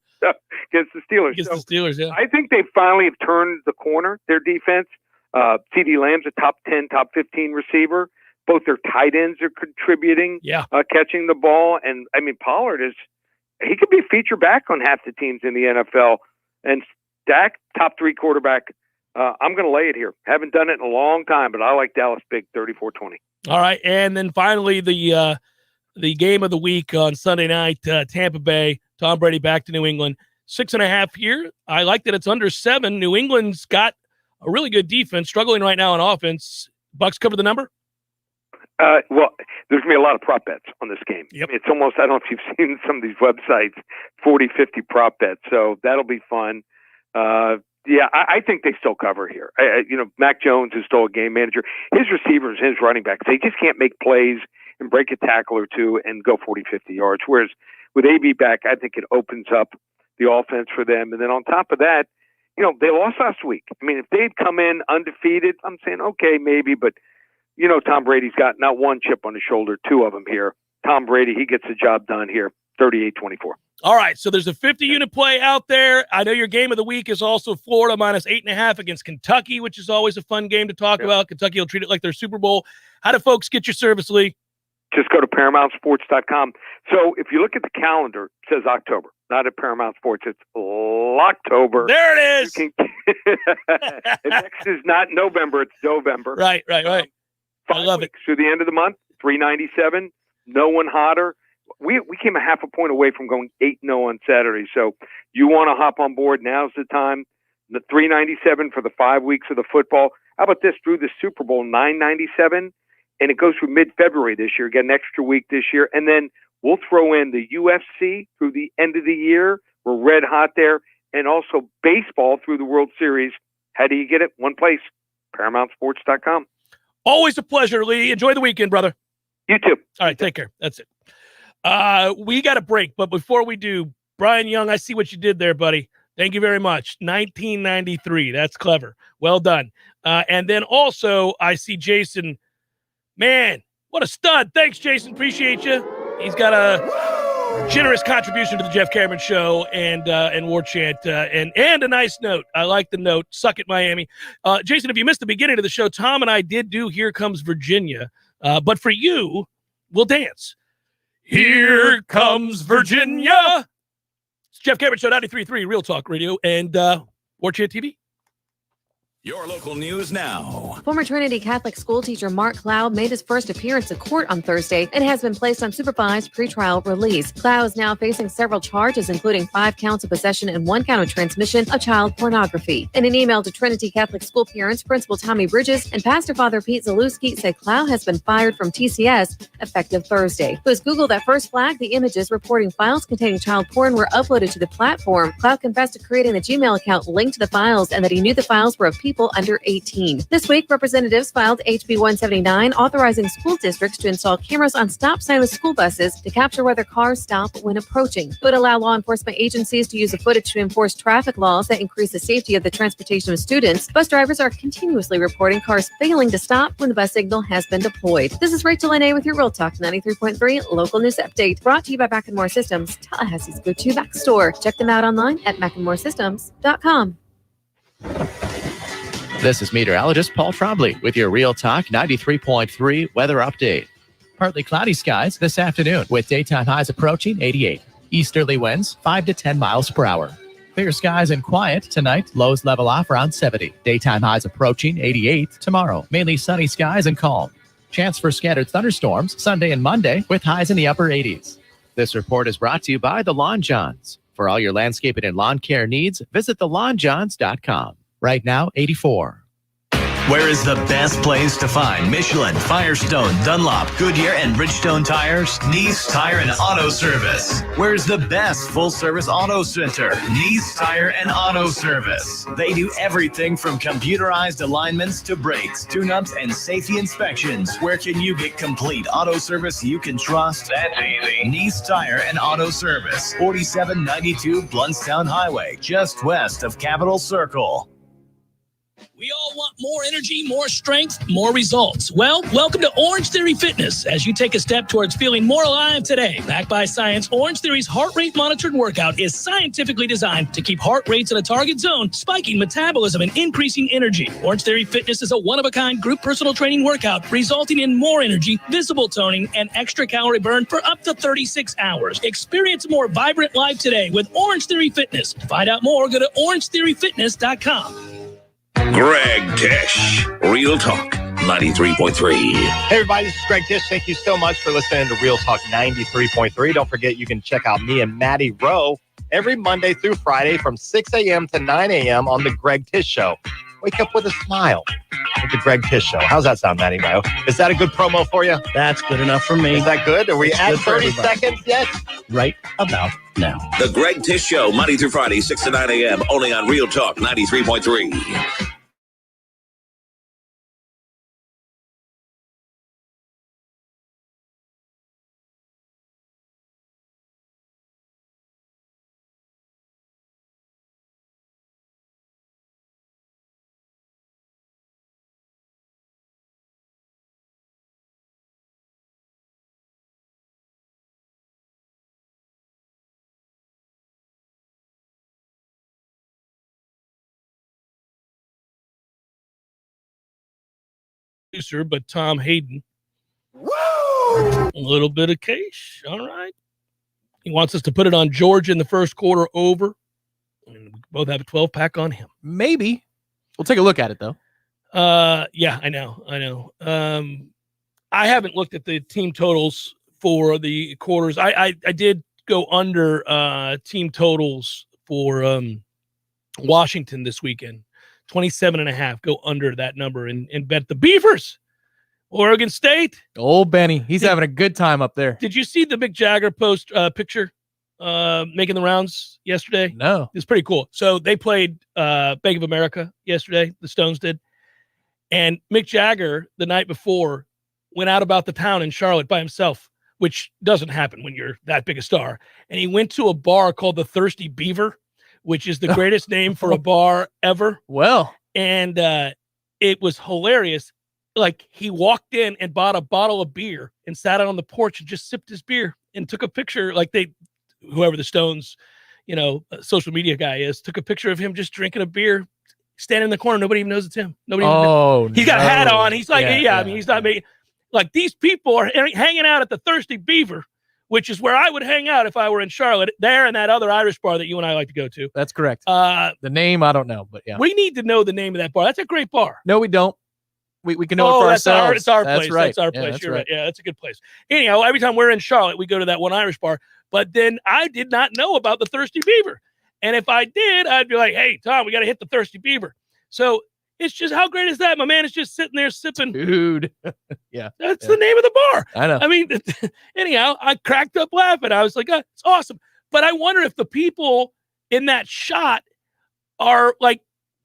Against the Steelers. Yeah. I think they finally have turned the corner, their defense. CeeDee Lamb's a top 10, top 15 receiver. Both their tight ends are contributing, catching the ball. And, I mean, Pollard he could be a feature back on half the teams in the NFL. And Dak, top 3 quarterback. I'm going to lay it here. Haven't done it in a long time, but I like Dallas big 34-20. All right, and then finally the game of the week on Sunday night, Tampa Bay, Tom Brady back to New England, 6.5 here. I like that it's under 7. New England's got a really good defense, struggling right now on offense. Bucs cover the number? Well, there's going to be a lot of prop bets on this game. Yep. It's almost, I don't know if you've seen some of these websites, 40, 50 prop bets. So that'll be fun. Yeah, I think they still cover here. Mac Jones is still a game manager. His receivers, his running backs, they just can't make plays and break a tackle or two and go 40, 50 yards. Whereas with AB back, I think it opens up the offense for them. And then on top of that, they lost last week. I mean, if they'd come in undefeated, I'm saying, okay, maybe. But, Tom Brady's got not one chip on his shoulder, 2 of them here. Tom Brady, he gets the job done here, 38-24. All right, so there's a 50-unit play out there. I know your game of the week is also Florida minus 8.5 against Kentucky, which is always a fun game to talk about. Kentucky will treat it like their Super Bowl. How do folks get your service, Lee? Just go to ParamountSports.com. So if you look at the calendar, it says October, not at Paramount Sports. It's October. There it is. Next is not November, it's November. Right. I love it. Through the end of the month, 397. No one hotter. We came a half a point away from going 8-0 on Saturday. So you want to hop on board, now's the time. The 397 for the 5 weeks of the football. How about this? Through the Super Bowl, 997. And it goes through mid-February this year. Get an extra week this year. And then we'll throw in the UFC through the end of the year. We're red hot there. And also baseball through the World Series. How do you get it? One place, ParamountSports.com. Always a pleasure, Lee. Enjoy the weekend, brother. You too. All right, take care. That's it. We got a break, but before we do, Brian Young, I see what you did there, buddy. Thank you very much. 1993. That's clever. Well done. And then also, I see Jason. Man, what a stud. Thanks, Jason. Appreciate you. He's got a generous contribution to the Jeff Cameron Show and Warchant, and a nice note. I like the note. Suck it, Miami. Jason, if you missed the beginning of the show, Tom and I did do Here Comes Virginia. But for you, we'll dance. Here comes Virginia. It's Jeff Cameron Show, 93.3 Real Talk Radio and Warchant TV. Your local news now. Former Trinity Catholic school teacher Mark Cloud made his first appearance in court on Thursday and has been placed on supervised pretrial release. Cloud is now facing several charges, including 5 counts of possession and 1 count of transmission of child pornography. In an email to Trinity Catholic school parents, Principal Tommy Bridges and Pastor Father Pete Zalewski say Cloud has been fired from TCS effective Thursday. It was Google that first flagged the images reporting files containing child porn were uploaded to the platform. Cloud confessed to creating the Gmail account linked to the files and that he knew the files were of people under 18. This week, representatives filed HB 179 authorizing school districts to install cameras on stop signs with school buses to capture whether cars stop when approaching. It would allow law enforcement agencies to use the footage to enforce traffic laws that increase the safety of the transportation of students. Bus drivers are continuously reporting cars failing to stop when the bus signal has been deployed. This is Rachel Lene with your Real Talk 93.3 local news update, brought to you by Mac & More Systems, Tallahassee's go-to Mac store. Check them out online at macandmoresystems.com. This is meteorologist Paul Trombley with your Real Talk 93.3 weather update. Partly cloudy skies this afternoon with daytime highs approaching 88. Easterly winds 5 to 10 miles per hour. Clear skies and quiet tonight. Lows level off around 70. Daytime highs approaching 88 tomorrow. Mainly sunny skies and calm. Chance for scattered thunderstorms Sunday and Monday with highs in the upper 80s. This report is brought to you by The Lawn Johns. For all your landscaping and lawn care needs, visit thelawnjohns.com. Right now, 84. Where is the best place to find Michelin, Firestone, Dunlop, Goodyear, and Bridgestone tires? Nice Tire and Auto Service. Where's the best full-service auto center? Nice Tire and Auto Service. They do everything from computerized alignments to brakes, tune-ups, and safety inspections. Where can you get complete auto service you can trust? That's easy. Nice Tire and Auto Service. 4792 Bluntstown Highway, just west of Capitol Circle. We all want more energy, more strength, more results. Well, welcome to Orange Theory Fitness as you take a step towards feeling more alive today. Backed by science, Orange Theory's heart rate monitored workout is scientifically designed to keep heart rates in a target zone, spiking metabolism and increasing energy. Orange Theory Fitness is a one-of-a-kind group personal training workout resulting in more energy, visible toning, and extra calorie burn for up to 36 hours. Experience a more vibrant life today with Orange Theory Fitness. To find out more, go to orangetheoryfitness.com. Greg Tish, Real Talk 93.3. Hey, everybody, this is Greg Tish. Thank you so much for listening to Real Talk 93.3. Don't forget, you can check out me and Maddie Rowe every Monday through Friday from 6 a.m. to 9 a.m. on The Greg Tish Show. Wake up with a smile with The Greg Tish Show. How's that sound, Maddie Rowe? Is that a good promo for you? That's good enough for me. Is that good? Are we at 30 seconds yet? Right about now. The Greg Tish Show, Monday through Friday, 6 to 9 a.m., only on Real Talk 93.3. But Tom Hayden. Woo! A little bit of cash. All right. He wants us to put it on Georgia in the first quarter over. And we both have a 12-pack on him. Maybe. We'll take a look at it, though. Yeah, I know. I haven't looked at the team totals for the quarters. I did go under team totals for Washington this weekend. 27.5. Go under that number and bet the Beavers. Oregon State. Old Benny. He's having a good time up there. Did you see the Mick Jagger post picture making the rounds yesterday? No. It's pretty cool. So they played Bank of America yesterday. The Stones did. And Mick Jagger, the night before, went out about the town in Charlotte by himself, which doesn't happen when you're that big a star. And he went to a bar called the Thirsty Beaver, which is the greatest name for a bar ever. Well. And it was hilarious. Like, he walked in and bought a bottle of beer and sat out on the porch and just sipped his beer and took a picture. Like, whoever the Stones, social media guy is, took a picture of him just drinking a beer, standing in the corner. Nobody even knows it's him. Nobody. He's got a hat on. He's like, I mean, he's not making. Like, these people are hanging out at the Thirsty Beaver, which is where I would hang out if I were in Charlotte, there and that other Irish bar that you and I like to go to. That's correct. The name, I don't know, but yeah. We need to know the name of that bar. That's a great bar. No, we don't. We can know it for ourselves. It's our that's place. Right. That's our place. You're right. Yeah, that's a good place. Anyhow, every time we're in Charlotte, we go to that one Irish bar. But then I did not know about the Thirsty Beaver. And if I did, I'd be like, hey, Tom, we got to hit the Thirsty Beaver. So it's just, how great is that? My man is just sitting there sipping. Dude. Yeah. That's the name of the bar. I know. I mean, anyhow, I cracked up laughing. I was like, it's awesome. But I wonder if the people in that shot are like,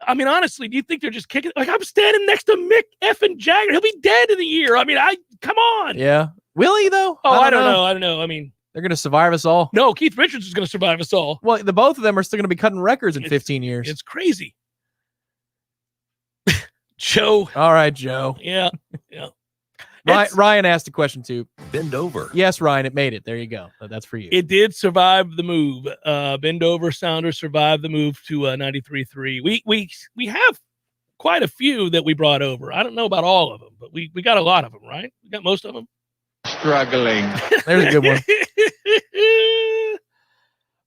I mean, honestly, do you think they're just kicking? Like, I'm standing next to Mick effing Jagger. He'll be dead in a year. I mean, come on. Yeah. Will he, though? Oh, I don't know. I don't know. I mean, they're going to survive us all. No, Keith Richards is going to survive us all. Well, the both of them are still going to be cutting records in 15 years. It's crazy. Joe. All right, Joe. Yeah. Ryan asked a question too. Bend over. Yes, Ryan, it made it. There you go. That's for you. It did survive the move. Bend over Sounders survived the move to 93.3. We have quite a few that we brought over. I don't know about all of them, but we got a lot of them, right? We got most of them. Struggling. There's a good one.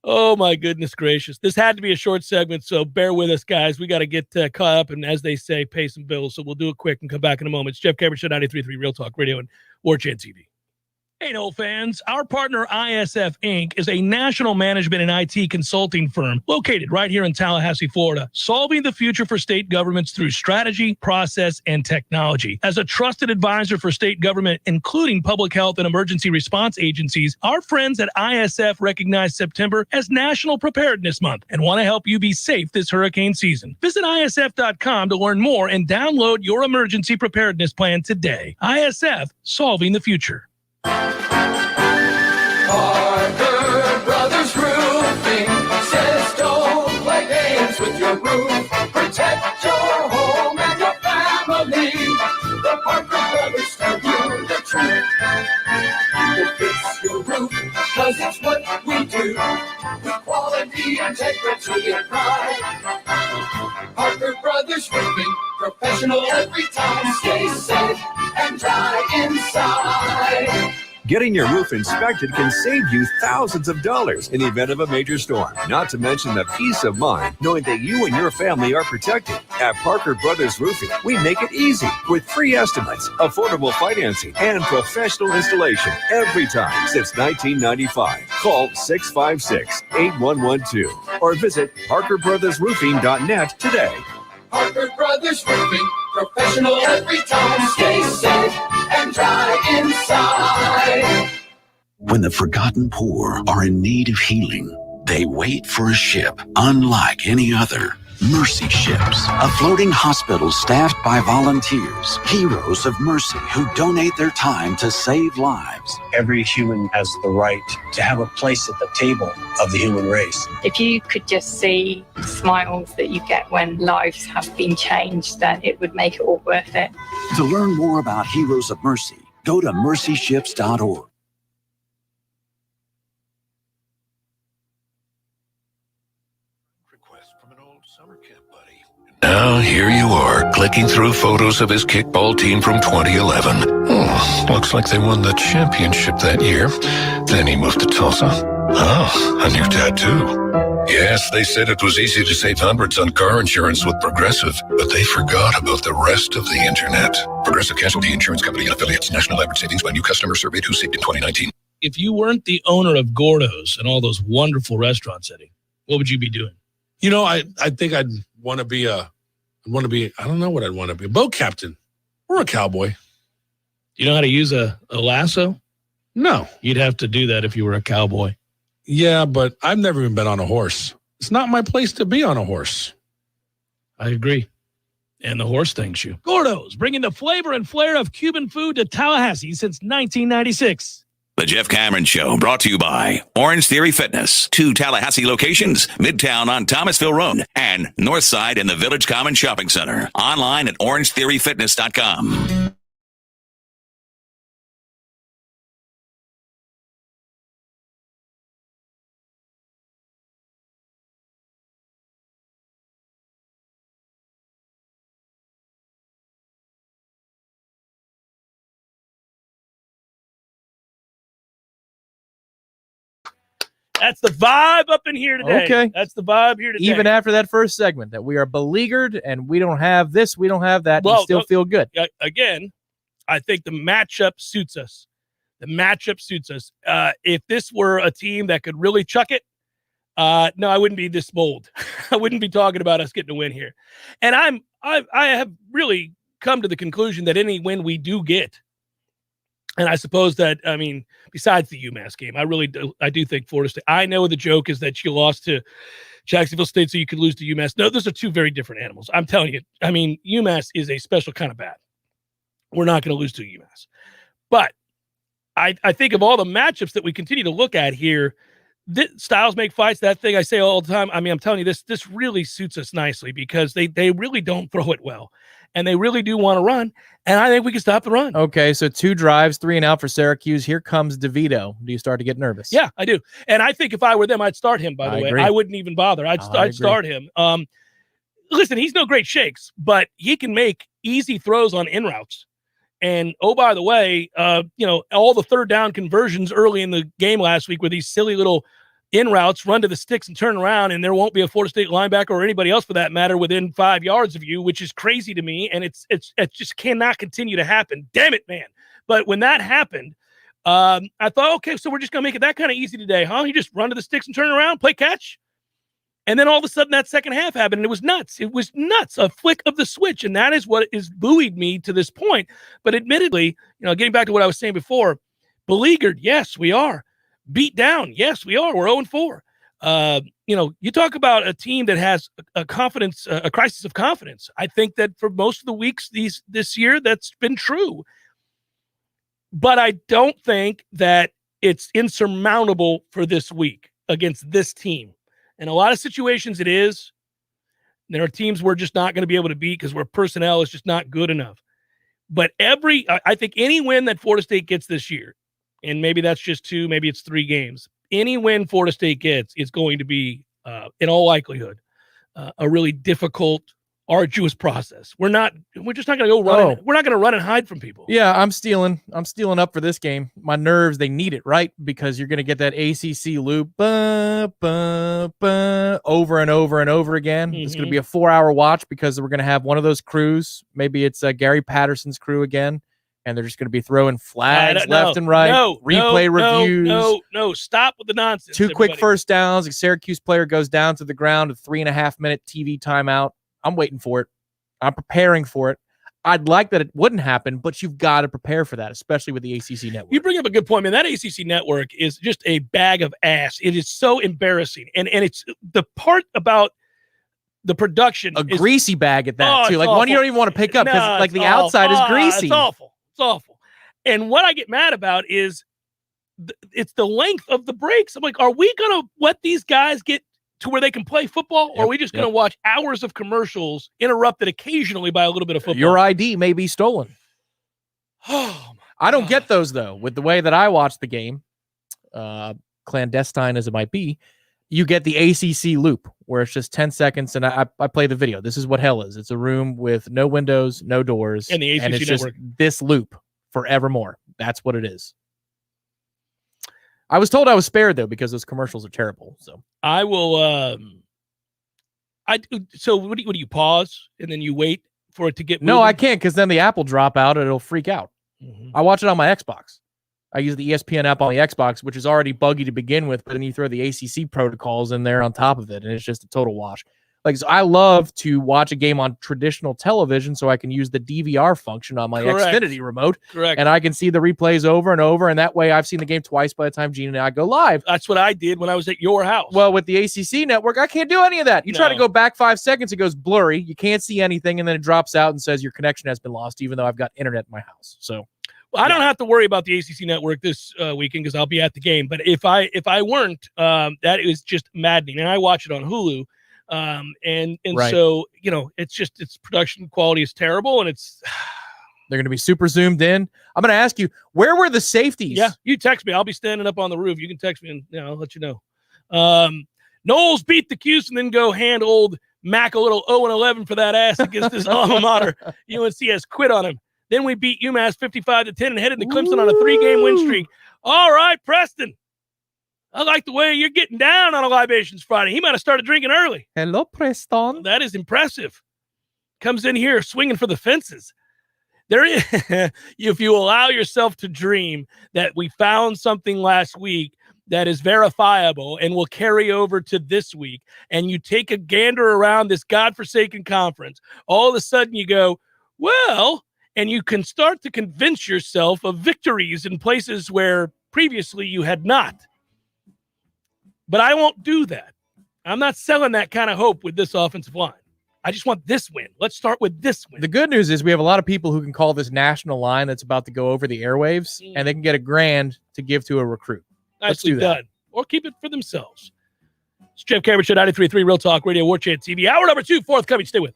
Oh, my goodness gracious. This had to be a short segment, so bear with us, guys. We got to get caught up and, as they say, pay some bills. So we'll do it quick and come back in a moment. It's Jeff Cameron Show, 93.3 Real Talk Radio and Warchant TV. Hey, Nole fans, our partner ISF Inc. is a national management and IT consulting firm located right here in Tallahassee, Florida, solving the future for state governments through strategy, process, and technology. As a trusted advisor for state government, including public health and emergency response agencies, our friends at ISF recognize September as National Preparedness Month and want to help you be safe this hurricane season. Visit ISF.com to learn more and download your emergency preparedness plan today. ISF, solving the future. Parker Brothers Roofing says don't play games with your roof. Protect your home roofing. The Parker Brothers tell you the truth. We'll fix your roof, 'cause it's what we do. With quality, integrity, and pride. Parker Brothers Roofing, professional every time. Stay safe and dry inside. Getting your roof inspected can save you thousands of dollars in the event of a major storm. Not to mention the peace of mind knowing that you and your family are protected. At Parker Brothers Roofing, we make it easy with free estimates, affordable financing, and professional installation every time since 1995. Call 656-8112 or visit parkerbrothersroofing.net today. Parker Brothers Roofing, professional every time. Stay safe and dry inside. When the forgotten poor are in need of healing, they wait for a ship unlike any other. Mercy Ships, a floating hospital staffed by volunteers, heroes of mercy who donate their time to save lives. Every human has the right to have a place at the table of the human race. If you could just see the smiles that you get when lives have been changed, then it would make it all worth it. To learn more about Heroes of Mercy, go to mercyships.org. Now here you are, clicking through photos of his kickball team from 2011. Oh, looks like they won the championship that year. Then he moved to Tulsa. Oh, a new tattoo. Yes, they said it was easy to save hundreds on car insurance with Progressive, but they forgot about the rest of the internet. Progressive Casualty Insurance Company and Affiliates. National average savings by new customer surveyed who saved in 2019. If you weren't the owner of Gordo's and all those wonderful restaurants, Eddie, what would you be doing? You know, I think I'd want to be I don't know what I'd want to be, a boat captain or a cowboy. Do you know how to use a lasso? No. You'd have to do that if you were a cowboy. Yeah, but I've never even been on a horse. It's not my place to be on a horse. I agree. And the horse things you. Gordo's, bringing the flavor and flair of Cuban food to Tallahassee since 1996. The Jeff Cameron Show, brought to you by Orange Theory Fitness. 2 Tallahassee locations, Midtown on Thomasville Road and Northside in the Village Common Shopping Center. Online at orangetheoryfitness.com. That's the vibe up in here today. Okay. That's the vibe here today. Even after that first segment, that we are beleaguered and we don't have this, we don't have that, Well, you still feel good. Again, I think the matchup suits us. The matchup suits us. If this were a team that could really chuck it, no, I wouldn't be this bold. I wouldn't be talking about us getting a win here. And I have really come to the conclusion that any win we do get, and I suppose that, I mean, besides the UMass game, I do think Florida State. I know the joke is that you lost to Jacksonville State so you could lose to UMass. No, those are two very different animals. I'm telling you. I mean, UMass is a special kind of bad. We're not going to lose to UMass. But I think of all the matchups that we continue to look at here, styles make fights, that thing I say all the time. I mean, I'm telling you, this really suits us nicely because they really don't throw it well. And they really do want to run. And I think we can stop the run. Okay, so 2 drives, 3 and out for Syracuse. Here comes DeVito. Do you start to get nervous? Yeah, I do. And I think if I were them, I'd start him, by the way. Agree. I wouldn't even bother. I'd start him. Listen, he's no great shakes, but he can make easy throws on in routes. And, oh, by the way, all the third down conversions early in the game last week were these silly little in routes, run to the sticks and turn around, and there won't be a Florida State linebacker or anybody else for that matter within 5 yards of you, which is crazy to me. And it just cannot continue to happen. Damn it, man. But when that happened, I thought, okay, so we're just going to make it that kind of easy today, huh? You just run to the sticks and turn around, play catch. And then all of a sudden that second half happened, and it was nuts. It was nuts, a flick of the switch. And that is what has buoyed me to this point. But admittedly, getting back to what I was saying before, beleaguered, yes, we are. Beat down, yes, we are. We're 0-4. You talk about a team that has a crisis of confidence. I think that for most of the weeks this year, that's been true. But I don't think that it's insurmountable for this week against this team. In a lot of situations, it is. There are teams we're just not going to be able to beat because our personnel is just not good enough. But I think any win that Florida State gets this year, and maybe that's just 2, maybe it's 3 games, any win Florida State gets is going to be, in all likelihood, a really difficult, arduous process. We're just not going to go run. We're not going to run and hide from people. Yeah, I'm stealing up for this game. My nerves, they need it, right? Because you're going to get that ACC loop over and over and over again. It's going to be a 4-hour watch because we're going to have one of those crews. Maybe it's Gary Patterson's crew again, and they're just going to be throwing flags left and right. Replay reviews. No, stop with the nonsense. 2 quick first downs. A Syracuse player goes down to the ground, a 3.5-minute TV timeout. I'm waiting for it. I'm preparing for it. I'd like that it wouldn't happen, but you've got to prepare for that, especially with the ACC Network. You bring up a good point, man. That ACC Network is just a bag of ass. It is so embarrassing. And it's the part about the production. Greasy bag at that, too. Like awful. One you don't even want to pick up because the outside is greasy. It's awful. It's awful. And what I get mad about is it's the length of the breaks. I'm like, are we going to let these guys get to where they can play football, or are we just going to watch hours of commercials interrupted occasionally by a little bit of football? Your ID may be stolen. I don't get those, though. With the way that I watch the game, clandestine as it might be, you get the ACC loop, where it's just 10 seconds, and I play the video. This is what hell is. It's a room with no windows, no doors, and the ACC and it's Network. Just this loop forevermore. That's what it is. I was told I was spared, though, because those commercials are terrible. So I will. So what do you pause and then you wait for it to get? No, moving? I can't, because then the app will drop out and it'll freak out. I watch it on my Xbox. I use the ESPN app on the Xbox, which is already buggy to begin with, but then you throw the ACC protocols in there on top of it, and it's just a total wash. Like, so I love to watch a game on traditional television so I can use the DVR function on my Xfinity remote. Correct. And I can see the replays over and over, and that way I've seen the game twice by the time Gene and I go live. That's what I did when I was at your house. Well, with the ACC Network, I can't do any of that. You try to go back 5 seconds, it goes blurry. You can't see anything, and then it drops out and says your connection has been lost, even though I've got internet in my house. So I don't have to worry about the ACC Network this weekend because I'll be at the game. But if I weren't, that is just maddening. And I watch it on Hulu. And Right. So, its production quality is terrible, and they're going to be super zoomed in. I'm going to ask you, where were the safeties? Yeah, you text me. I'll be standing up on the roof. You can text me, and I'll let you know. Noles beat the Cuse and then go hand old Mac a little 0-11 for that ass against his alma mater. UNC has quit on him. Then we beat UMass 55-10 and headed to Clemson on a 3-game win streak. All right, Preston. I like the way you're getting down on a Libations Friday. He might have started drinking early. Hello, Preston. That is impressive. Comes in here swinging for the fences. There is, if you allow yourself to dream that we found something last week that is verifiable and will carry over to this week, and you take a gander around this godforsaken conference, all of a sudden you go, well, and you can start to convince yourself of victories in places where previously you had not. But I won't do that. I'm not selling that kind of hope with this offensive line. I just want this win. Let's start with this win. The good news is we have a lot of people who can call this national line that's about to go over the airwaves, and they can get $1,000 to give to a recruit. Let's Nicely do that. done. Or keep it for themselves. It's Jeff Cameron Show, 93.3 Real Talk Radio, Warchant TV. Hour number 2, forthcoming. Stay with.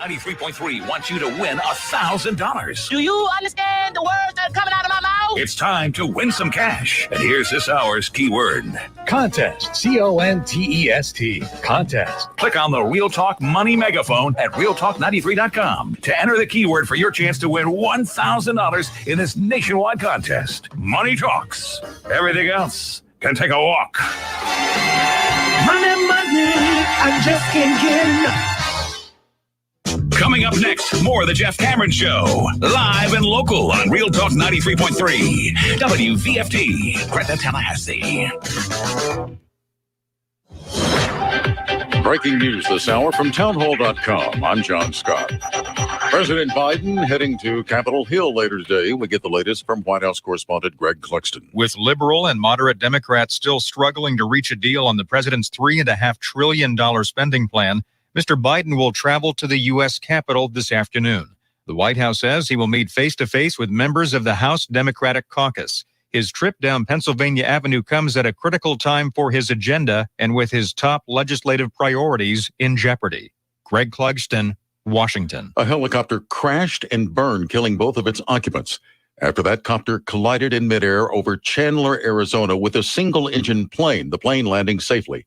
93.3 wants you to win $1,000. Do you understand the words that are coming out of my mouth? It's time to win some cash. And here's this hour's keyword. Contest. C-O-N-T-E-S-T. Contest. Click on the Real Talk Money Megaphone at realtalk93.com to enter the keyword for your chance to win $1,000 in this nationwide contest. Money talks. Everything else can take a walk. Money, money, I just can't get enough. Coming up next, more of the Jeff Cameron Show. Live and local on Real Talk 93.3. WVFT. Greta Tallahassee. Breaking news this hour from townhall.com. I'm John Scott. President Biden heading to Capitol Hill later today. We get the latest from White House correspondent Greg Cluxton. With liberal and moderate Democrats still struggling to reach a deal on the president's $3.5 trillion spending plan, Mr. Biden will travel to the U.S. Capitol this afternoon. The White House says he will meet face-to-face with members of the House Democratic Caucus. His trip down Pennsylvania Avenue comes at a critical time for his agenda and with his top legislative priorities in jeopardy. Greg Clugston, Washington. A helicopter crashed and burned, killing both of its occupants. After that copter collided in midair over Chandler, Arizona with a single-engine plane, the plane landing safely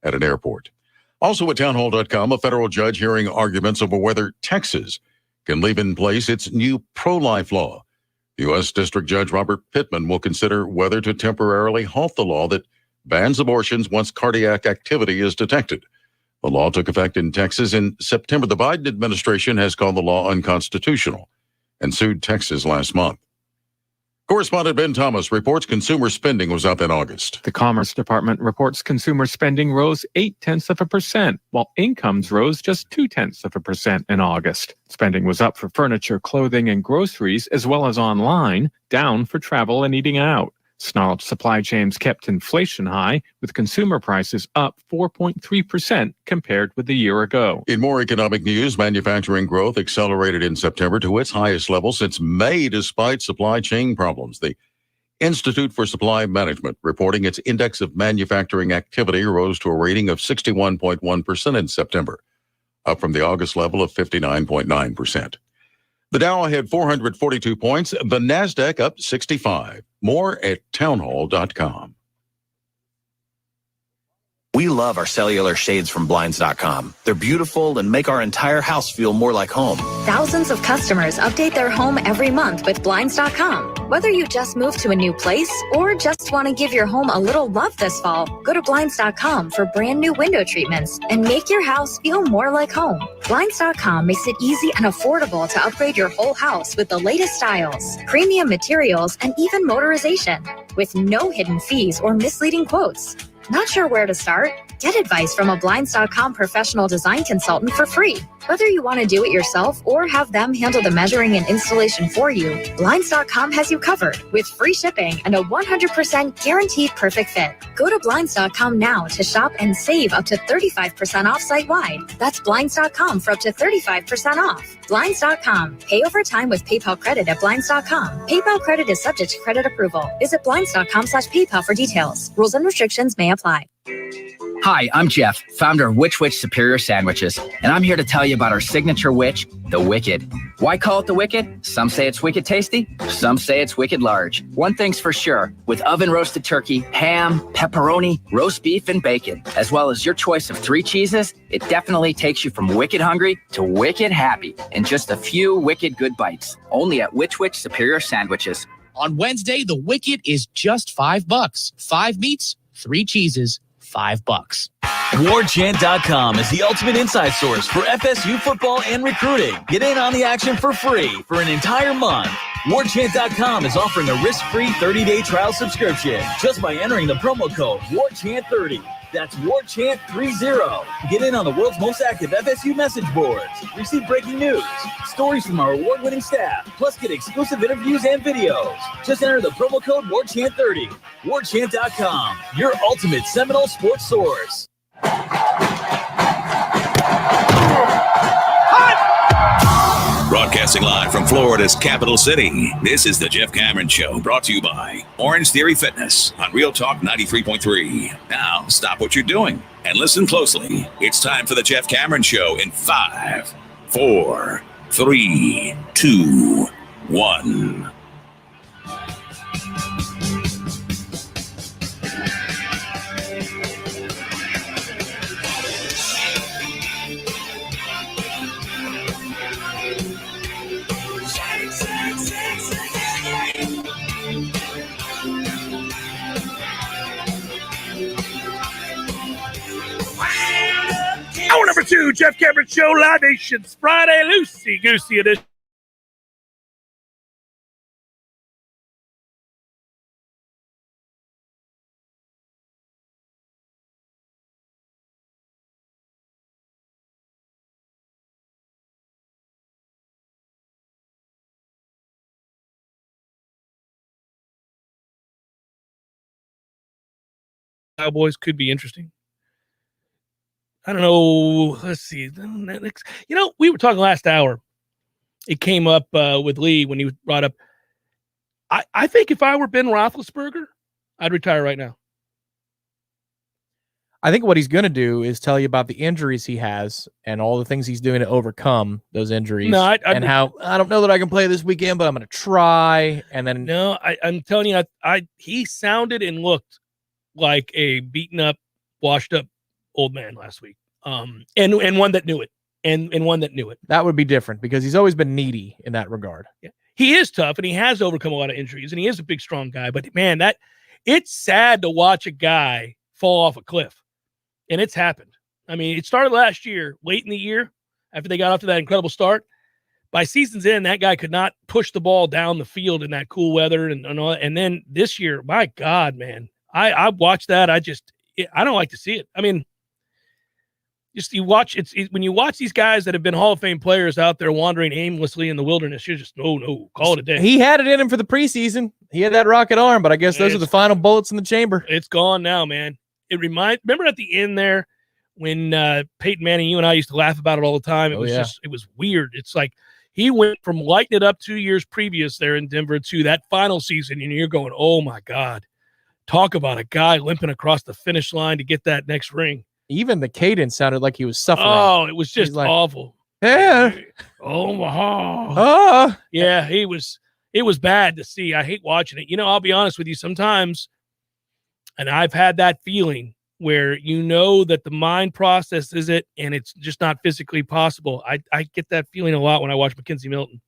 at an airport. Also at townhall.com, a federal judge hearing arguments over whether Texas can leave in place its new pro-life law. U.S. District Judge Robert Pittman will consider whether to temporarily halt the law that bans abortions once cardiac activity is detected. The law took effect in Texas in September. The Biden administration has called the law unconstitutional and sued Texas last month. Correspondent Ben Thomas reports consumer spending was up in August. The Commerce Department reports consumer spending rose 0.8%, while incomes rose just 0.2% in August. Spending was up for furniture, clothing, and groceries, as well as online, down for travel and eating out. Snarled supply chains kept inflation high, with consumer prices up 4.3% compared with a year ago. In more economic news, manufacturing growth accelerated in September to its highest level since May, despite supply chain problems. The Institute for Supply Management reporting its index of manufacturing activity rose to a rating of 61.1% in September, up from the August level of 59.9%. The Dow had 442 points, the NASDAQ up 65. More at townhall.com. We love our cellular shades from Blinds.com. They're beautiful and make our entire house feel more like home. Thousands of customers update their home every month with Blinds.com. Whether you just moved to a new place or just want to give your home a little love this fall, go to Blinds.com for brand new window treatments and make your house feel more like home. Blinds.com makes it easy and affordable to upgrade your whole house with the latest styles, premium materials, and even motorization with no hidden fees or misleading quotes. Not sure where to start? Get advice from a Blinds.com professional design consultant for free. Whether you want to do it yourself or have them handle the measuring and installation for you, Blinds.com has you covered with free shipping and a 100% guaranteed perfect fit. Go to Blinds.com now to shop and save up to 35% off site-wide. That's Blinds.com for up to 35% off. Blinds.com. Pay over time with PayPal credit at Blinds.com. PayPal credit is subject to credit approval. Visit Blinds.com/PayPal for details. Rules and restrictions may apply. Hi, I'm Jeff, founder of Which Superior Sandwiches, and I'm here to tell you about our signature witch, the Wicked. Why call it the Wicked? Some say it's wicked tasty, some say it's wicked large. One thing's for sure, with oven-roasted turkey, ham, pepperoni, roast beef, and bacon, as well as your choice of 3 cheeses, it definitely takes you from wicked hungry to wicked happy in just a few wicked good bites. Only at Which Superior Sandwiches. On Wednesday, the Wicked is just $5. 5 meats, 3 cheeses, $5. Warchant.com is the ultimate inside source for FSU football and recruiting. Get in on the action for free for an entire month. Warchant.com is offering a risk-free 30-day trial subscription just by entering the promo code Warchant30. That's Warchant30. Get in on the world's most active FSU message boards. Receive breaking news, stories from our award-winning staff, plus get exclusive interviews and videos. Just enter the promo code Warchant30. Warchant.com, your ultimate Seminole sports source. Broadcasting live from Florida's capital city, this is the Jeff Cameron Show, brought to you by Orange Theory Fitness on Real Talk 93.3. Now, stop what you're doing and listen closely. It's time for the Jeff Cameron Show in 5, 4, 3, 2, 1. Hour number 2, Jeff Cameron Show, Libations, Friday, Loosey Goosey edition. Cowboys could be interesting. I don't know. Let's see. You know, we were talking last hour. It came up with Lee when he brought up I think if I were Ben Roethlisberger, I'd retire right now. I think what he's going to do is tell you about the injuries he has and all the things he's doing to overcome those injuries. No, how I don't know that I can play this weekend, but I'm going to try. And then no, I'm telling you, he sounded and looked like a beaten up, washed up old man last week. And one that knew it, and one that knew it. That would be different because he's always been needy in that regard. Yeah. He is tough and he has overcome a lot of injuries and he is a big, strong guy. But man, it's sad to watch a guy fall off a cliff. And it's happened. I mean, it started last year, late in the year, after they got off to that incredible start. By season's end, that guy could not push the ball down the field in that cool weather and all. And then this year, my God, man, I watched that. I don't like to see it. I mean, just when you watch these guys that have been Hall of Fame players out there wandering aimlessly in the wilderness, you're just, no, call it a day. He had it in him for the preseason. He had that rocket arm, but I guess those are the final bullets in the chamber. It's gone now, man. Remember at the end there when Peyton Manning, you and I used to laugh about it all the time. It was weird. It's like he went from lighting it up 2 years previous there in Denver to that final season, and you're going, oh my God, talk about a guy limping across the finish line to get that next ring. Even the cadence sounded like he was suffering. Oh, it was just awful. Yeah. Omaha. Yeah, it was bad to see. I hate watching it. I'll be honest with you, sometimes. And I've had that feeling where that the mind processes it and it's just not physically possible. I get that feeling a lot when I watch Mackenzie Milton.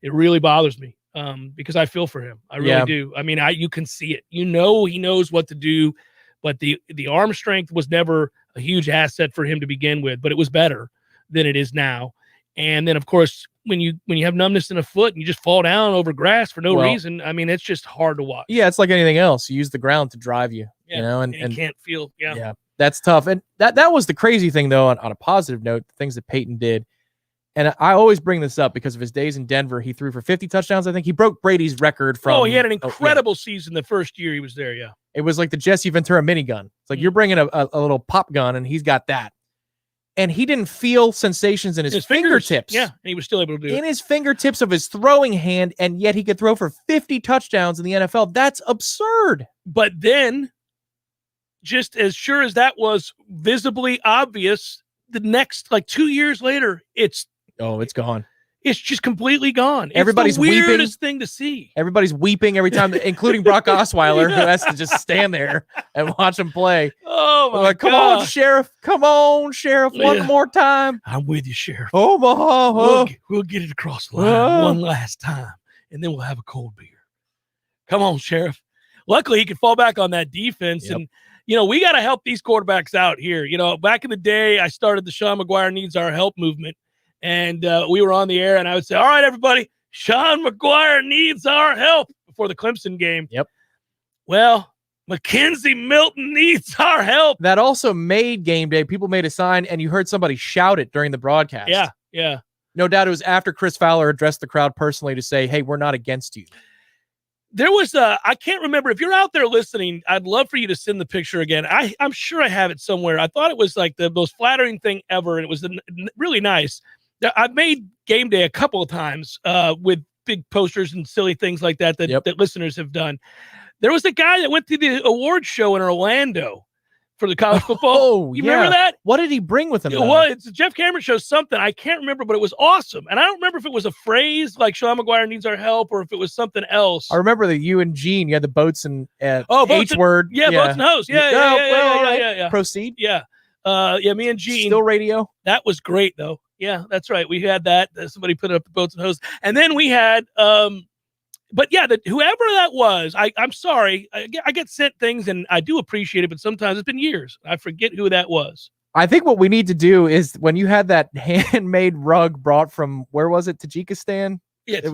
It really bothers me because I feel for him. I really do. I mean, you can see it. He knows what to do, but the arm strength was never a huge asset for him to begin with, but it was better than it is now. And then, of course, when you have numbness in a foot and you just fall down over grass for no reason, I mean, it's just hard to watch. Yeah, it's like anything else. You use the ground to drive you, and you can't feel. Yeah, that's tough. And that was the crazy thing, though, on a positive note, the things that Peyton did. And I always bring this up because of his days in Denver. He threw for 50 touchdowns. I think he broke Brady's record from. Oh, he had an incredible season the first year he was there. Yeah, it was like the Jesse Ventura minigun. It's like you're bringing a little pop gun, and he's got that. And he didn't feel sensations in his fingertips. Yeah, and he was still able to do it. In his fingertips of his throwing hand, and yet he could throw for 50 touchdowns in the NFL. That's absurd. But then, just as sure as that was visibly obvious, the next, 2 years later, it's gone. It's just completely gone. Everybody's it's the weirdest weeping. thing to see. Everybody's weeping every time, including Brock Osweiler, who has to just stand there and watch him play. Oh, my God. Come on, Sheriff. Come on, Sheriff. One more time. I'm with you, Sheriff. Omaha. We'll get it across the line one last time, and then we'll have a cold beer. Come on, Sheriff. Luckily, he could fall back on that defense. Yep. And, we got to help these quarterbacks out here. Back in the day, I started the Sean McGuire Needs Our Help movement. And we were on the air, and I would say, all right, everybody, Sean McGuire needs our help before the Clemson game. Yep. Well, Mackenzie Milton needs our help. That also made game day. People made a sign, and you heard somebody shout it during the broadcast. Yeah. No doubt it was after Chris Fowler addressed the crowd personally to say, hey, we're not against you. There was I can't remember. If you're out there listening, I'd love for you to send the picture again. I'm sure I have it somewhere. I thought it was like the most flattering thing ever, and it was really nice. I've made game day a couple of times with big posters and silly things like that listeners have done. There was a guy that went to the awards show in Orlando for the college football. Oh, you remember that? What did he bring with him? Well, it's a Jeff Cameron show, something. I can't remember, but it was awesome. And I don't remember if it was a phrase like Sean McGuire needs our help or if it was something else. I remember that you and Gene, you had the boats and H-word. Yeah, boats and hose. Yeah. Proceed. Yeah. Me and Gene. Still radio. That was great, though. Yeah, that's right. We had that. Somebody put up the boats and hose. And then we had, but yeah, whoever that was, I'm sorry. I get sent things and I do appreciate it, but sometimes it's been years. I forget who that was. I think what we need to do is when you had that handmade rug brought from, where was it? Tajikistan? Yes.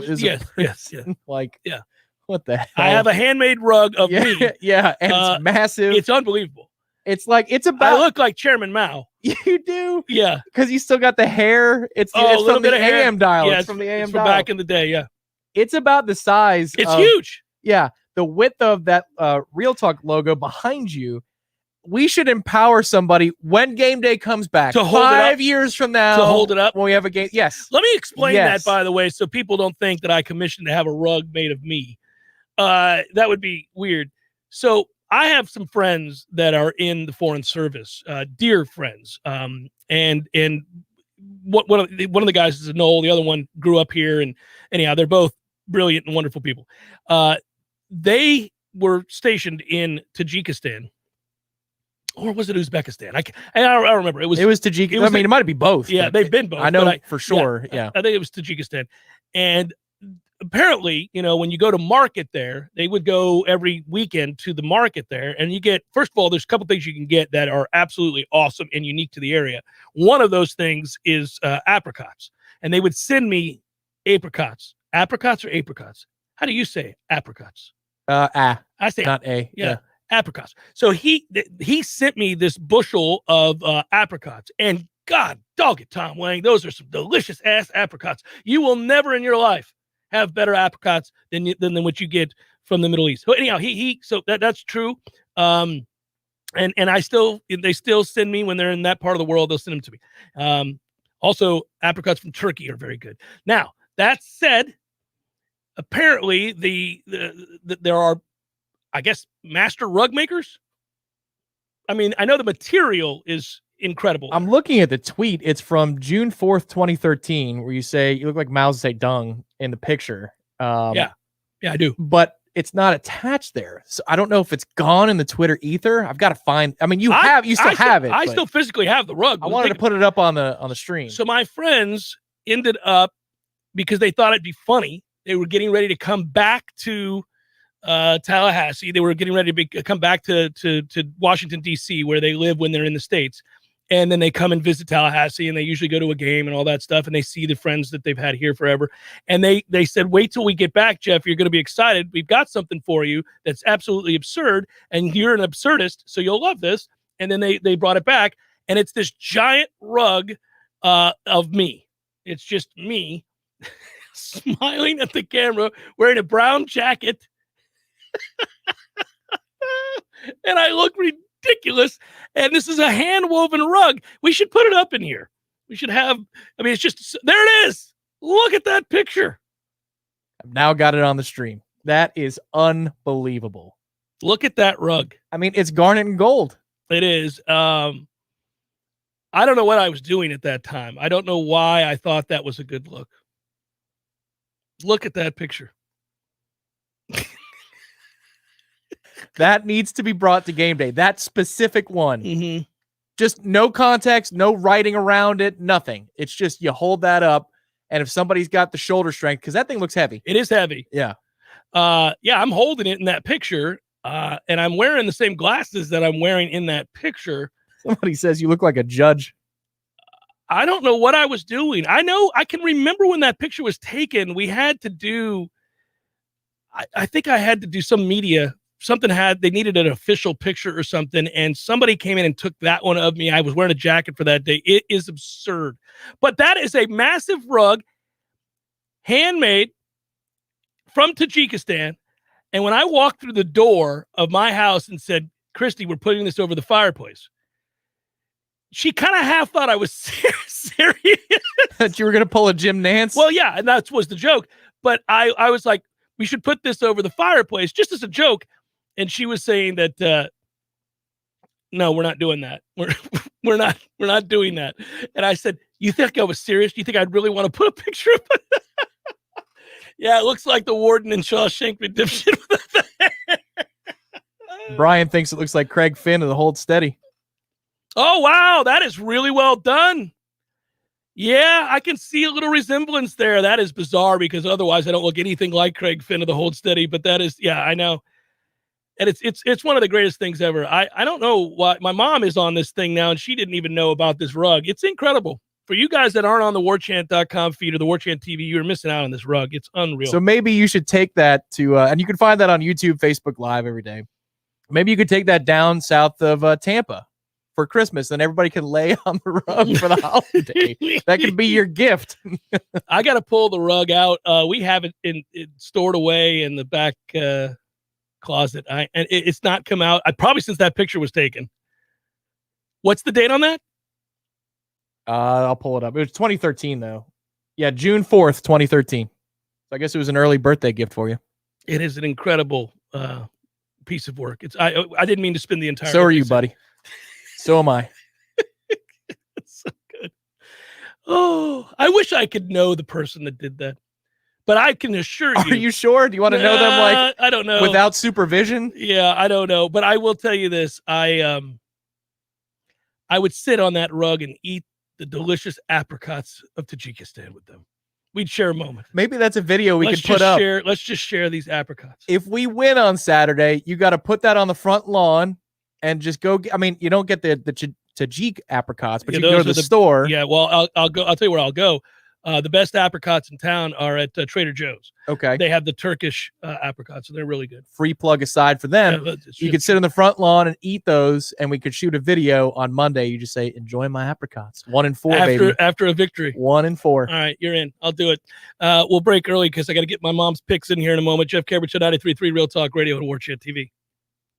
What the hell? I have a handmade rug of me. Yeah, and it's massive. It's unbelievable. It's about. I look like Chairman Mao. You do? Yeah. Because you still got the hair. It's from the AM dial. Yeah, it's from the AM it's dial. From back in the day, yeah. It's about the size. It's huge. Yeah. The width of that Real Talk logo behind you. We should empower somebody when game day comes back. To hold 5 years from now. To hold it up. When we have a game. Yes. Let me explain that, by the way, so people don't think that I commissioned to have a rug made of me. That would be weird. So I have some friends that are in the foreign service, dear friends. And one of the guys is a Nole. The other one grew up here. And anyhow, they're both brilliant and wonderful people. They were stationed in Tajikistan. Or was it Uzbekistan? I don't remember. It was Tajikistan. I mean, it might be both. Yeah, they've been both. I know for sure. Yeah. I think it was Tajikistan. And apparently, when you go to market there, they would go every weekend to the market there. And you get, first of all, there's a couple things you can get that are absolutely awesome and unique to the area. One of those things is apricots. And they would send me apricots. Apricots or apricots? How do you say apricots? I say not a. Yeah. Apricots. So he sent me this bushel of apricots, and God dog it, Tom Wang, those are some delicious ass apricots. You will never in your life have better apricots than what you get from the Middle East. So anyhow, so that's true. And they still send me when they're in that part of the world, they'll send them to me. Also, apricots from Turkey are very good. Now that said, apparently there are, I guess, master rug makers. I mean, I know the material is incredible. I'm looking at the tweet. It's from June 4th, 2013, where you say you look like Mao Zedong in the picture. Yeah, I do. But it's not attached there. So I don't know if it's gone in the Twitter ether. I've got to find. I mean, you still have it. I still physically have the rug. I wanted to put it up on the stream. So my friends ended up, because they thought it'd be funny, they were getting ready to come back to Tallahassee. They were getting ready to come back to Washington, D.C., where they live when they're in the States. And then they come and visit Tallahassee, and they usually go to a game and all that stuff. And they see the friends that they've had here forever. And they said, wait till we get back, Jeff. You're going to be excited. We've got something for you that's absolutely absurd. And you're an absurdist, so you'll love this. And then they brought it back. And it's this giant rug of me. It's just me smiling at the camera, wearing a brown jacket. And I look ridiculous. And this is a hand-woven rug. We should put it up in here. We should have, it's just, there it is. Look at that picture. I've now got it on the stream. That is unbelievable. Look at that rug. I mean, it's garnet and gold. It is. I don't know what I was doing at that time. I don't know why I thought that was a good look. Look at that picture. That needs to be brought to game day. That specific one. Mm-hmm. Just no context, no writing around it, nothing. It's just you hold that up, and if somebody's got the shoulder strength, because that thing looks heavy. It is heavy. Yeah. I'm holding it in that picture, and I'm wearing the same glasses that I'm wearing in that picture. Somebody says you look like a judge. I don't know what I was doing. I can remember when that picture was taken. We had to do, I think I had to do some media. They needed an official picture or something, and somebody came in and took that one of me. I was wearing a jacket for that day. It is absurd. But that is a massive rug, handmade from Tajikistan. And when I walked through the door of my house and said, Christy, we're putting this over the fireplace, she kind of half thought I was serious. That you were going to pull a Jim Nance? Well, yeah, and that was the joke. But I was like, we should put this over the fireplace just as a joke. And she was saying that, no, we're not doing that. We're not doing that. And I said, you think I was serious? Do you think I'd really want to put a picture of it? Yeah, it looks like the warden in Shawshank Redemption. Brian thinks it looks like Craig Finn of the Hold Steady. Oh, wow. That is really well done. Yeah, I can see a little resemblance there. That is bizarre because otherwise I don't look anything like Craig Finn of the Hold Steady. But that is, yeah, I know. And it's one of the greatest things ever. I don't know why my mom is on this thing now, and she didn't even know about this rug. It's incredible. For you guys that aren't on the Warchant.com feed or the Warchant TV, you're missing out on this rug. It's unreal. So maybe you should take that to, and you can find that on YouTube, Facebook Live every day. Maybe you could take that down south of Tampa for Christmas, and everybody can lay on the rug for the holiday. That could be your gift. I got to pull the rug out. We have it stored away in the back closet. And it's not come out. Probably since that picture was taken. What's the date on that? I'll pull it up. It was 2013 though. Yeah, June 4th, 2013. So I guess it was an early birthday gift for you. It is an incredible piece of work. I didn't mean to spend the entire. So are you, buddy. So am I. It's so good. Oh, I wish I could know the person that did that, but I can assure you. Are you sure? Do you want to know them like I don't know without supervision? Yeah, I don't know, but I will tell you this: I would sit on that rug and eat the delicious apricots of Tajikistan with them. We'd share a moment. Maybe that's a video we Let's could put just up. Let's just share these apricots. If we win on Saturday, you got to put that on the front lawn and just go. I mean, you don't get the Tajik apricots, but you can go to the store. Yeah, well, I'll go. I'll tell you where I'll go. The best apricots in town are at Trader Joe's. Okay. They have the Turkish apricots, so they're really good. Free plug aside for them. Yeah, you could sit on the front lawn and eat those, and we could shoot a video on Monday. You just say, enjoy my apricots. 1 and 4, baby. After a victory. 1 and 4. All right, you're in. I'll do it. We'll break early because I got to get my mom's picks in here in a moment. Jeff Cameron, 93.3 Real Talk Radio and Warchant TV.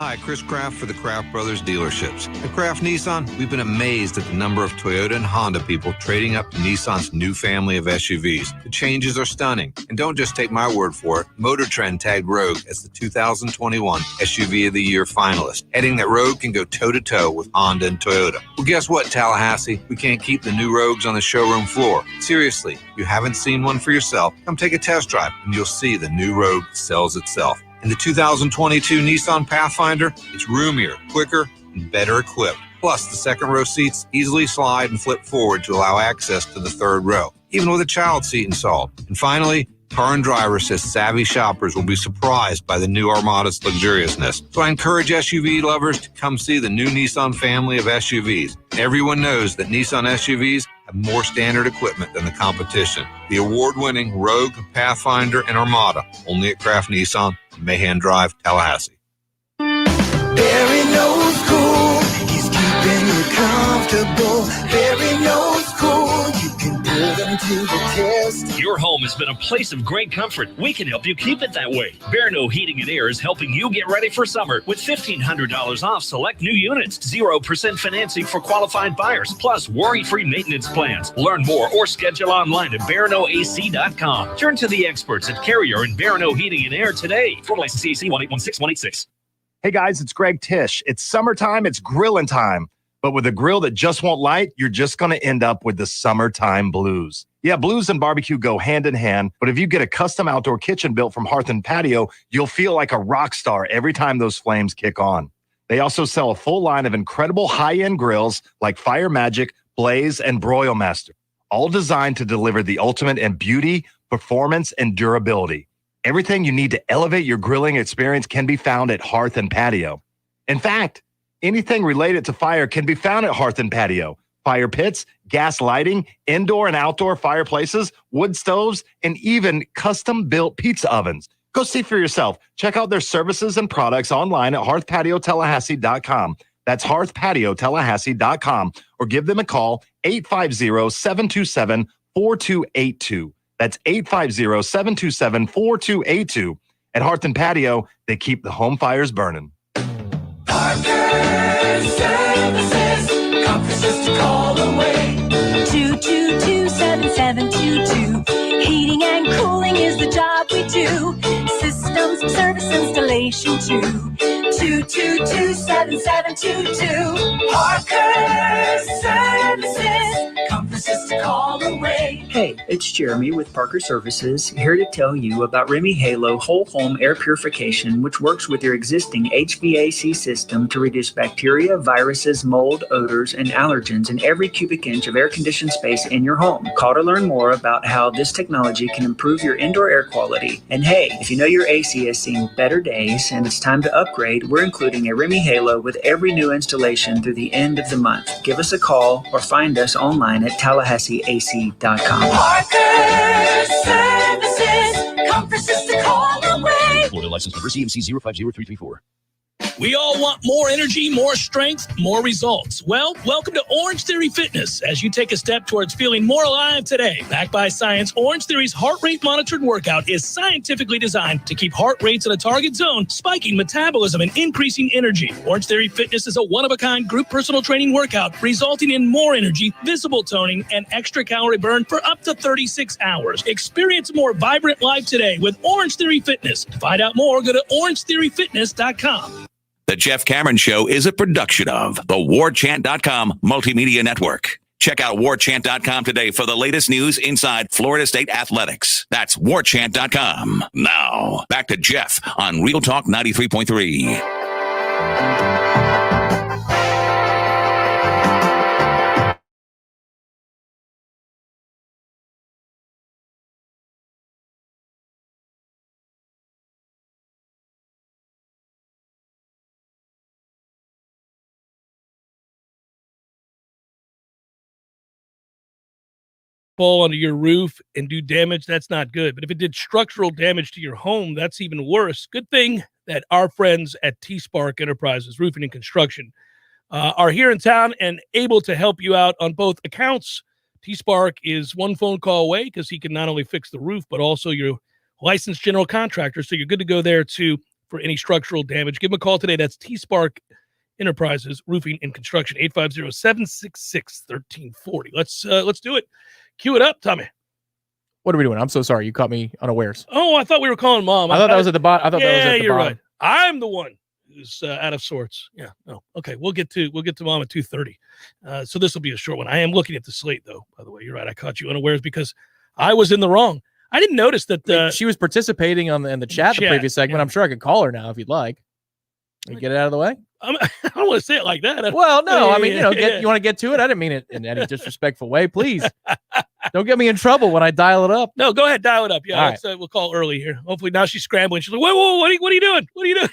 Hi, Chris Kraft for the Kraft Brothers dealerships. At Kraft Nissan, we've been amazed at the number of Toyota and Honda people trading up to Nissan's new family of SUVs. The changes are stunning. And don't just take my word for it. Motor Trend tagged Rogue as the 2021 SUV of the Year finalist, adding that Rogue can go toe-to-toe with Honda and Toyota. Well, guess what, Tallahassee? We can't keep the new Rogues on the showroom floor. Seriously, you haven't seen one for yourself? Come take a test drive, and you'll see the new Rogue sells itself. In the 2022 Nissan Pathfinder, it's roomier, quicker, and better equipped. Plus, the second row seats easily slide and flip forward to allow access to the third row, even with a child seat installed. And finally, Car and Driver says savvy shoppers will be surprised by the new Armada's luxuriousness. So I encourage SUV lovers to come see the new Nissan family of SUVs. Everyone knows that Nissan SUVs have more standard equipment than the competition. The award-winning Rogue, Pathfinder, and Armada, only at Kraft Nissan, Mahan Drive, Tallahassee. Barry knows cool. He's keeping you comfortable. Barry knows cool. You can put him to the test. Your home has been a place of great comfort. We can help you keep it that way. Barno Heating and Air is helping you get ready for summer with $1,500 off select new units, 0% financing for qualified buyers, plus worry-free maintenance plans. Learn more or schedule online at BarnoAC.com. Turn to the experts at Carrier and Barno Heating and Air today. For license CAC 1816186. Hey guys, it's Greg Tish. It's summertime, it's grilling time. But with a grill that just won't light, you're just going to end up with the summertime blues. Yeah, blues and barbecue go hand in hand, but if you get a custom outdoor kitchen built from Hearth and Patio, you'll feel like a rock star every time those flames kick on. They also sell a full line of incredible high-end grills like Fire Magic, Blaze, and Broil Master, all designed to deliver the ultimate in beauty, performance, and durability. Everything you need to elevate your grilling experience can be found at Hearth and Patio. In fact, anything related to fire can be found at Hearth and Patio. Fire pits, gas lighting, indoor and outdoor fireplaces, wood stoves, and even custom-built pizza ovens. Go see for yourself. Check out their services and products online at hearthpatiotallahassee.com. That's hearthpatiotallahassee.com, or give them a call, 850-727-4282. That's 850-727-4282. At Hearth and Patio, they keep the home fires burning. Services, conferences to call away. 222-7722. Heating and cooling is the job we do. Systems, service installation too. 222-7722. Parker Services, conferences to call away. Hey, it's Jeremy with Parker Services, here to tell you about Remy Halo Whole Home Air Purification, which works with your existing HVAC system to reduce bacteria, viruses, mold, odors, and allergens in every cubic inch of air-conditioned space in your home. Call to learn more about how this technology can improve your indoor air quality. And hey, if you know your AC has seen better days and it's time to upgrade, we're including a Remy Halo with every new installation through the end of the month. Give us a call or find us online at TallahasseeAC.com. Parker Services, conferences to call away. Florida license number CMC 050334. We all want more energy, more strength, more results. Well, welcome to Orange Theory Fitness as you take a step towards feeling more alive today. Backed by science, Orange Theory's heart rate monitored workout is scientifically designed to keep heart rates in a target zone, spiking metabolism and increasing energy. Orange Theory Fitness is a one-of-a-kind group personal training workout resulting in more energy, visible toning, and extra calorie burn for up to 36 hours. Experience a more vibrant life today with Orange Theory Fitness. To find out more, go to orangetheoryfitness.com. The Jeff Cameron Show is a production of the Warchant.com Multimedia Network. Check out Warchant.com today for the latest news inside Florida State athletics. That's Warchant.com. Now, back to Jeff on Real Talk 93.3. Fall onto your roof and do damage, that's not good. But if it did structural damage to your home, that's even worse. Good thing that our friends at T-Spark Enterprises, Roofing and Construction, are here in town and able to help you out on both accounts. T-Spark is one phone call away because he can not only fix the roof, but also your licensed general contractor. So you're good to go there, too, for any structural damage. Give him a call today. That's T-Spark Enterprises, Roofing and Construction, 850-766-1340. Let's do it. Cue it up, Tommy. What are we doing? I'm so sorry. You caught me unawares. Oh, I thought we were calling Mom. I thought that was at the bottom. I thought that was at the you're bottom. right. I'm the one who's out of sorts. Yeah. No. Okay. We'll get to Mom at 2:30. So this will be a short one. I am looking at the slate, though. By the way, you're right. I caught you unawares because I was in the wrong. I didn't notice that she was participating in the chat the previous segment. Yeah. I'm sure I could call her now if you'd like. Get it out of the way. I don't want to say it like that. Well, no. I mean, you want to get to it. I didn't mean it in any disrespectful way. Please don't get me in trouble when I dial it up. No, go ahead, dial it up. Yeah, we'll call early here. Hopefully now she's scrambling. She's like, whoa, what are you doing? What are you doing?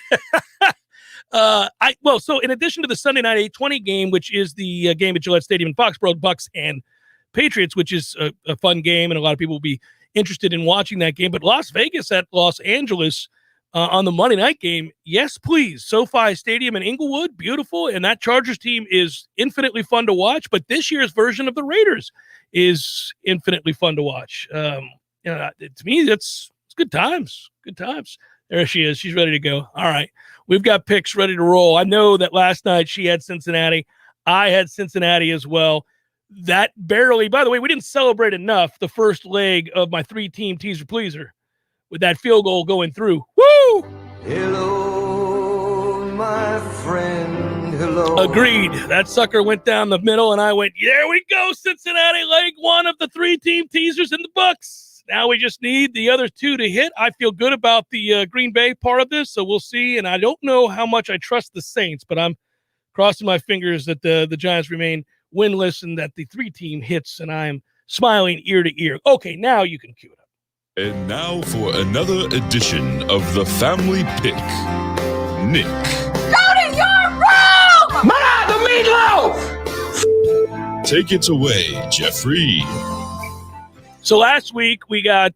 So in addition to the Sunday night 8:20 game, which is the game at Gillette Stadium in Foxborough, Bucs and Patriots, which is a fun game, and a lot of people will be interested in watching that game. But Las Vegas at Los Angeles. On the Monday night game, yes, please. SoFi Stadium in Inglewood, beautiful. And that Chargers team is infinitely fun to watch. But this year's version of the Raiders is infinitely fun to watch. To me, it's good times. Good times. There she is. She's ready to go. All right. We've got picks ready to roll. I know that last night she had Cincinnati. I had Cincinnati as well. That barely, by the way, we didn't celebrate enough the first leg of my 3-team teaser pleaser. With that field goal going through. Woo! Hello, my friend. Hello. Agreed. That sucker went down the middle, and I went, there we go, Cincinnati, leg one of the 3-team teasers in the Bucs. Now we just need the other two to hit. I feel good about the Green Bay part of this, so we'll see. And I don't know how much I trust the Saints, but I'm crossing my fingers that the Giants remain winless and that the 3-team hits, and I'm smiling ear to ear. Okay, now you can cue it up. And now for another edition of the Family Pick. Nick. Go to your room! The meatloaf! Take it away, Jeffrey. So last week we got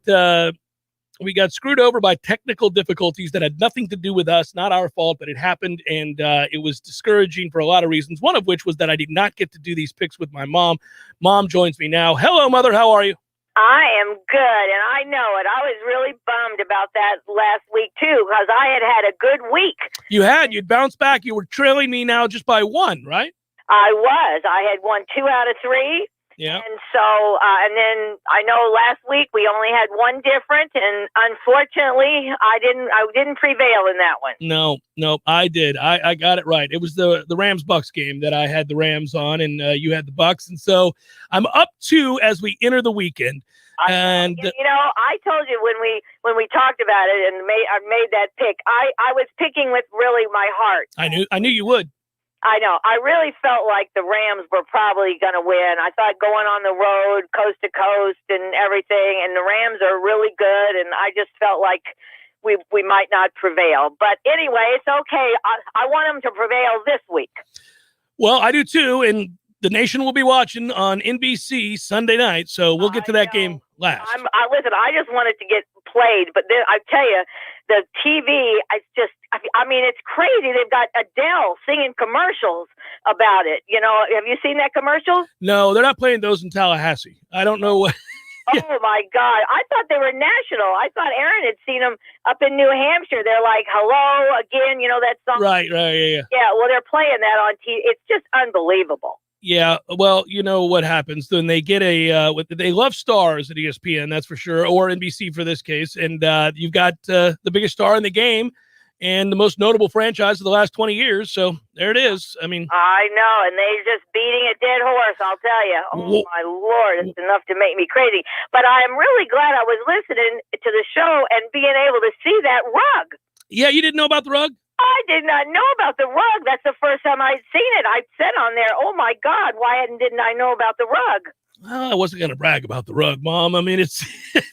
screwed over by technical difficulties that had nothing to do with us, not our fault, but it happened, and it was discouraging for a lot of reasons, one of which was that I did not get to do these picks with my mom. Mom joins me now. Hello, Mother. How are you? I am good, and I know it. I was really bummed about that last week, too, because I had a good week. You'd bounced back. You were trailing me now just by one, right? I was. I had won 2 out of 3. Yeah. And so, and then I know last week we only had one different, and unfortunately, I didn't prevail in that one. No, I did. I got it right. It was the Rams-Bucs game that I had the Rams on, and you had the Bucs, and so I'm up 2 as we enter the weekend. And I told you when we talked about it and I made that pick, I was picking with really my heart. I knew you would. I know. I really felt like the Rams were probably going to win. I thought going on the road, coast to coast and everything, and the Rams are really good, and I just felt like we might not prevail. But anyway, it's okay. I want them to prevail this week. Well, I do too, and the nation will be watching on NBC Sunday night, so we'll get to that game last. Listen, I just wanted to get played. But then I tell you, the TV, it's crazy. They've got Adele singing commercials about it. You know, have you seen that commercial? No, they're not playing those in Tallahassee. I don't know what. Oh my God. I thought they were national. I thought Aaron had seen them up in New Hampshire. They're like, hello again. You know that song? Right. Yeah. Yeah, well, they're playing that on TV. It's just unbelievable. Yeah, well, you know what happens when they get they love stars at ESPN, that's for sure, or NBC for this case. And you've got the biggest star in the game and the most notable franchise of the last 20 years. So there it is. I mean, I know, and they're just beating a dead horse, I'll tell you. Oh, my Lord, it's enough to make me crazy. But I am really glad I was listening to the show and being able to see that rug. Yeah, you didn't know about the rug? I did not know about the rug. That's the first time I'd seen it. I said on there, oh, my God, why didn't I know about the rug? Well, I wasn't going to brag about the rug, Mom. I mean, it's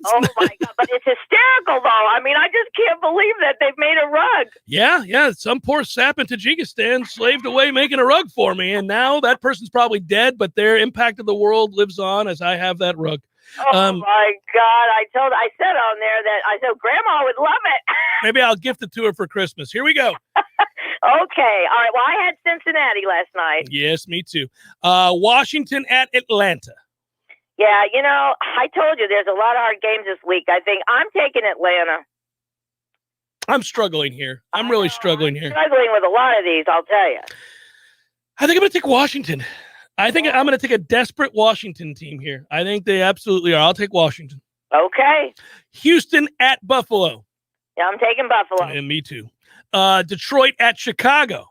oh, my God, but it's hysterical, though. I mean, I just can't believe that they've made a rug. Yeah. Some poor sap in Tajikistan slaved away making a rug for me, and now that person's probably dead, but their impact of the world lives on as I have that rug. Oh, my God. I said on there that I said Grandma would love it. Maybe I'll gift it to her for Christmas. Here we go. Okay. All right. Well, I had Cincinnati last night. Yes, me too. Washington at Atlanta. Yeah, you know, I told you there's a lot of hard games this week. I think I'm taking Atlanta. I'm struggling here. I'm really struggling here. Struggling with a lot of these, I'll tell you. I think I'm going to take Washington. I think I'm going to take a desperate Washington team here. I think they absolutely are. I'll take Washington. Okay. Houston at Buffalo. Yeah, I'm taking Buffalo. And me too. Detroit at Chicago.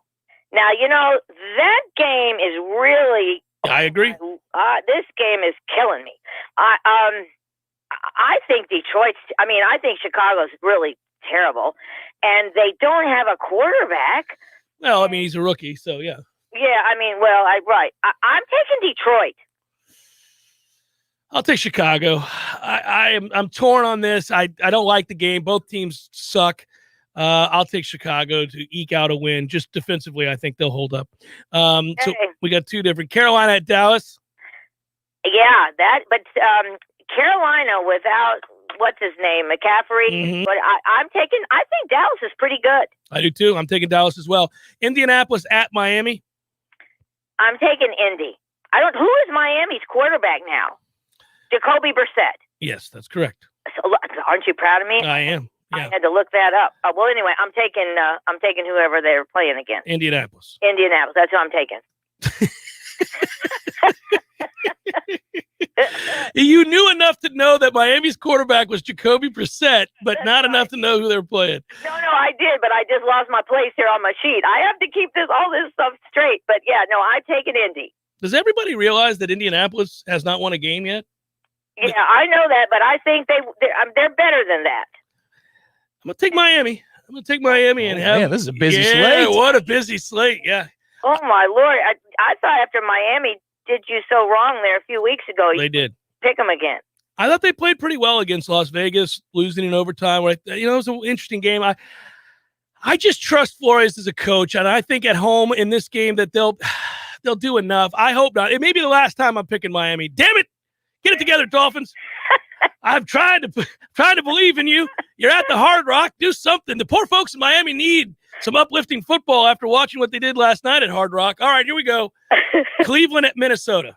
Now, you know, that game is really... I agree. This game is killing me. I think I think Chicago's really terrible, and they don't have a quarterback. Well, I mean, he's a rookie, so yeah. Yeah, I mean, well, right. I'm taking Detroit. I'll take Chicago. I'm torn on this. I don't like the game. Both teams suck. I'll take Chicago to eke out a win. Just defensively, I think they'll hold up. So we got two different. Carolina at Dallas. Yeah, but Carolina without what's his name, McCaffrey. Mm-hmm. But I think Dallas is pretty good. I do too. I'm taking Dallas as well. Indianapolis at Miami. I'm taking Indy. Who is Miami's quarterback now? Jacoby Brissett. Yes, that's correct. So, aren't you proud of me? I am. Yeah. I had to look that up. Well, anyway, I'm taking whoever they're playing against. Indianapolis. That's who I'm taking. You knew enough to know that Miami's quarterback was Jacoby Brissett, but not enough to know who they're playing. No, I did, but I just lost my place here on my sheet. I have to keep all this stuff straight. But yeah, no, I'm taking Indy. Does everybody realize that Indianapolis has not won a game yet? Yeah, I know that, but I think they're better than that. I'm gonna take Miami. And have. Man, this is a busy slate. What a busy slate. Yeah. Oh my Lord! I thought after Miami did you so wrong there a few weeks ago, they did pick them again. I thought they played pretty well against Las Vegas, losing in overtime. It was an interesting game. I just trust Flores as a coach, and I think at home in this game that they'll do enough. I hope not. It may be the last time I'm picking Miami. Damn it! Get it together, Dolphins. I've tried to believe in you. You're at the Hard Rock. Do something. The poor folks in Miami need some uplifting football after watching what they did last night at Hard Rock. All right, here we go. Cleveland at Minnesota.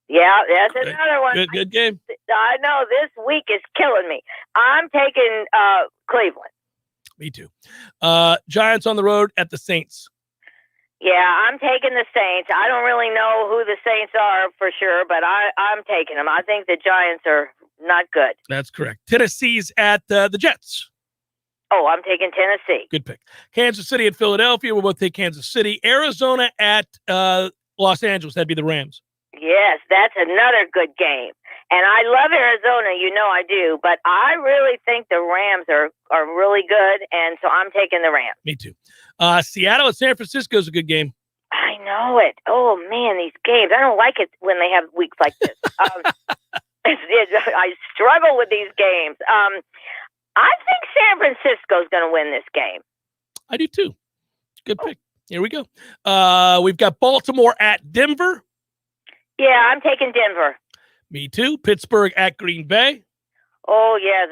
Yeah, that's another one. Good game. I know this week is killing me. I'm taking Cleveland. Me too. Giants on the road at the Saints. Yeah, I'm taking the Saints. I don't really know who the Saints are for sure, but I'm taking them. I think the Giants are not good. That's correct. Tennessee's at the Jets. Oh, I'm taking Tennessee. Good pick. Kansas City at Philadelphia. We'll both take Kansas City. Arizona at Los Angeles. That'd be the Rams. Yes, that's another good game. And I love Arizona, you know I do, but I really think the Rams are really good, and so I'm taking the Rams. Me too. Seattle at San Francisco is a good game. I know it. Oh, man, these games. I don't like it when they have weeks like this. I struggle with these games. I think San Francisco's going to win this game. I do too. Good pick. Here we go. We've got Baltimore at Denver. Yeah, I'm taking Denver. Me too. Pittsburgh at Green Bay. Oh yeah,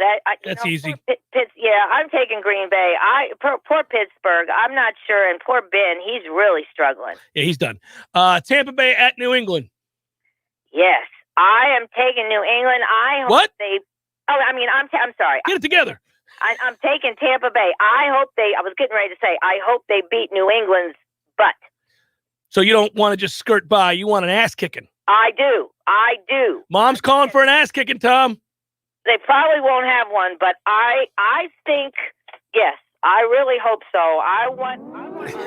that's easy. I'm taking Green Bay. Poor Pittsburgh. I'm not sure, and poor Ben. He's really struggling. Yeah, he's done. Tampa Bay at New England. Yes, I am taking New England. I hope What? they. Oh, I mean, I'm sorry. Get it together. I'm taking Tampa Bay. I was getting ready to say, I hope they beat New England's butt. So you don't want to just skirt by. You want an ass kicking. I do. Mom's calling for an ass kicking, Tom. They probably won't have one, but I think, yes, I really hope so. I want to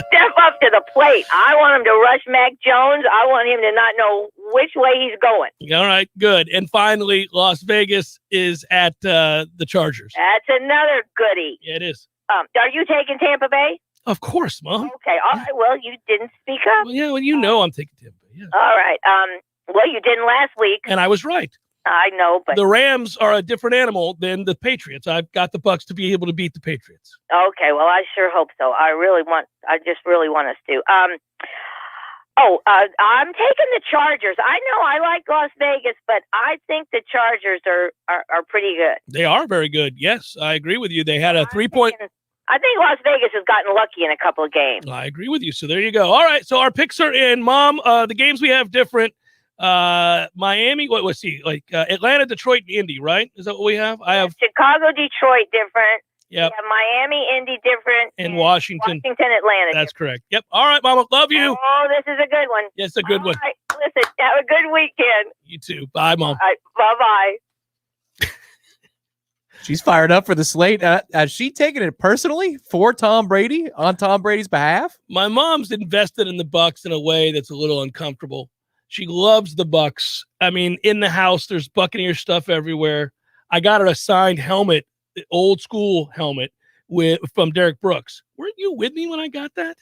step up to the plate. I want him to rush Mac Jones. I want him to not know which way he's going. All right, good. And finally, Las Vegas is at the Chargers. That's another goodie. Yeah, it is. Are you taking Tampa Bay? Of course, Mom. Okay. All right. Well, you didn't speak up. Well, yeah, well, you know I'm taking Tampa Bay. Yeah. All right. Well, you didn't last week. And I was right. I know, but the Rams are a different animal than the Patriots. I've got the Bucs to be able to beat the Patriots. Okay. Well, I sure hope so. I just really want us to. I'm taking the Chargers. I know I like Las Vegas, but I think the Chargers are pretty good. They are very good. Yes, I agree with you. They had a 3-point. I think Las Vegas has gotten lucky in a couple of games. I agree with you. So there you go. All right. So our picks are in. Mom, the games we have different. Miami, let's see, Atlanta, Detroit, Indy, right? Is that what we have? I have Chicago, Detroit, different. Yep. We have Miami, Indy, different. And Washington, Atlanta. That's correct. Yep. All right, Mama. Love you. Oh, this is a good one. Yes, a good one. Right. Listen, have a good weekend. You too. Bye, Mom. All right, bye-bye. She's fired up for the slate. Has she taken it personally for Tom Brady on Tom Brady's behalf? My mom's invested in the Bucs in a way that's a little uncomfortable. She loves the Bucs. I mean, in the house, there's Buccaneer stuff everywhere. I got her a signed helmet, the old school helmet from Derek Brooks. Weren't you with me when I got that?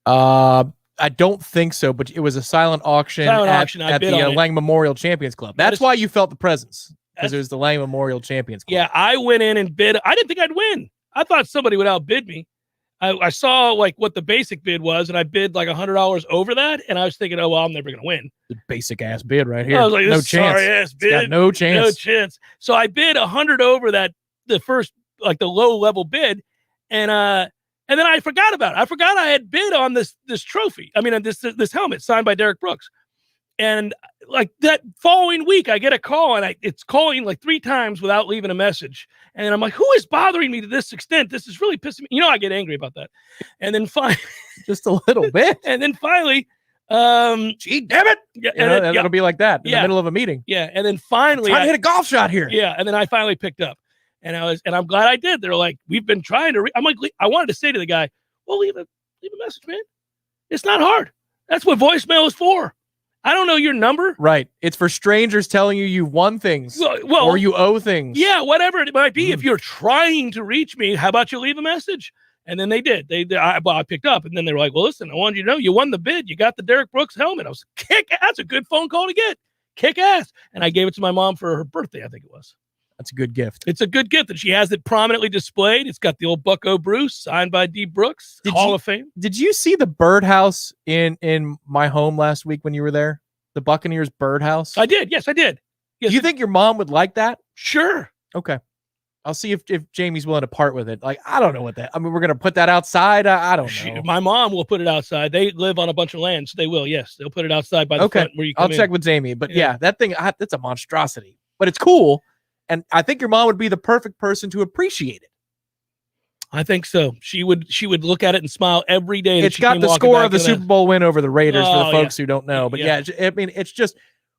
I don't think so, but it was a silent auction at the Lang Memorial Champions Club. That's why you felt the presence. Because it was the Lang Memorial Champions Club. Yeah, I went in and bid. I didn't think I'd win. I thought somebody would outbid me. I saw what the basic bid was, and I bid $100 over that, and I was thinking, oh, well, I'm never going to win. The basic ass bid right here. I was like, no this chance. sorry ass bid. Got no chance. No chance. So I bid 100 over that, the first, the low level bid, and then I forgot about it. I forgot I had bid on this trophy. I mean, this helmet signed by Derek Brooks. And that following week, I get a call, and it's calling 3 times without leaving a message. And I'm like, who is bothering me to this extent? This is really pissing me. I get angry about that. And then finally, just a little bit. And then finally, gee, damn it. Yeah, it'll be like that in the middle of a meeting. Yeah. And then finally, I hit a golf shot here. Yeah. And then I finally picked up, and I'm glad I did. They're like, we've been trying to. I'm like, I wanted to say to the guy, well, leave a message, man. It's not hard. That's what voicemail is for. I don't know your number. Right. It's for strangers telling you won things or you owe things. Yeah, whatever it might be. If you're trying to reach me, how about you leave a message? And then they did. I picked up, and then they were like, well, listen, I wanted you to know you won the bid. You got the Derek Brooks helmet. I was that's a good phone call to get. Kick ass. And I gave it to my mom for her birthday, I think it was. That's a good gift. It's a good gift, and she has it prominently displayed. It's got the old Bucko Bruce signed by D. Brooks, Hall of Fame. Did you see the birdhouse in my home last week when you were there? The Buccaneers birdhouse? I did. Yes, I did. Yes. Do you think your mom would like that? Sure. Okay. I'll see if Jamie's willing to part with it. I don't know what that. I mean, we're going to put that outside. I don't know. My mom will put it outside. They live on a bunch of land, so they will. Yes, they'll put it outside by the front where you come I'll check with Jamie. But yeah, that thing, that's a monstrosity. But it's cool. And I think your mom would be the perfect person to appreciate it. I think so. She would look at it and smile every day. It's got the score of the Super Bowl win over the Raiders for the folks who don't know. But yeah, I mean, it's just,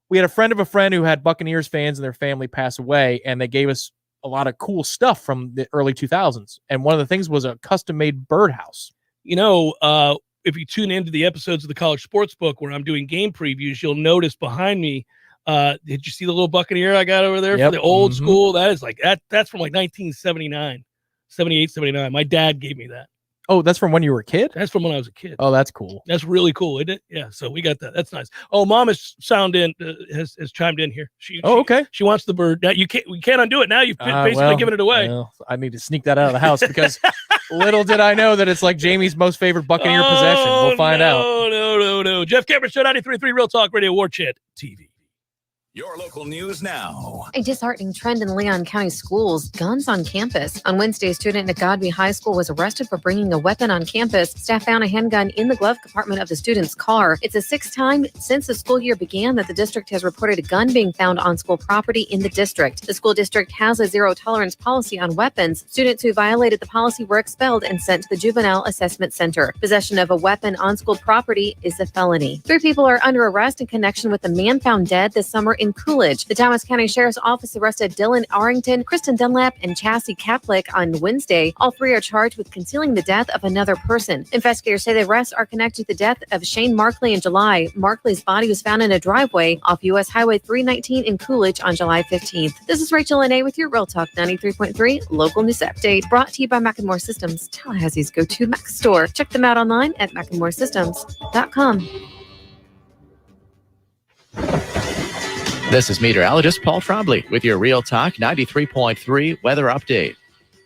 we had a friend of a friend who had Buccaneers fans and their family pass away, and they gave us a lot of cool stuff from the early 2000s. And one of the things was a custom-made birdhouse. If you tune into the episodes of the College Sports Book where I'm doing game previews, you'll notice behind me, did you see the little Buccaneer I got over there for the old school? That is that's from 1979. 78, 79. My dad gave me that. Oh, that's from when you were a kid? That's from when I was a kid. Oh, that's cool. That's really cool, isn't it? Yeah, so we got that. That's nice. Oh, Mom has chimed in here. Okay. She wants the bird. Now we can't undo it. Now you've basically given it away. Well, I need to sneak that out of the house because little did I know that it's Jamie's most favorite Buccaneer possession. We'll find out. No. Jeff Cameron Show 93.3 Real Talk Radio Warchant TV. Your local news now. A disheartening trend in Leon County schools, guns on campus. On Wednesday, a student at Godby High School was arrested for bringing a weapon on campus. Staff found a handgun in the glove compartment of the student's car. It's the sixth time since the school year began that the district has reported a gun being found on school property in the district. The school district has a zero-tolerance policy on weapons. Students who violated the policy were expelled and sent to the Juvenile Assessment Center. Possession of a weapon on school property is a felony. 3 people are under arrest in connection with the man found dead this summer in Coolidge. The Thomas County Sheriff's Office arrested Dylan Arrington, Kristen Dunlap, and Chassie Kaplick on Wednesday. All 3 are charged with concealing the death of another person. Investigators say the arrests are connected to the death of Shane Markley in July. Markley's body was found in a driveway off U.S. Highway 319 in Coolidge on July 15th. This is Rachel Lene with your Real Talk 93.3 local news update, brought to you by Macklemore Systems, Tallahassee's go-to Mac store. Check them out online at macklemoresystems.com. This is meteorologist Paul Trombley with your Real Talk 93.3 weather update.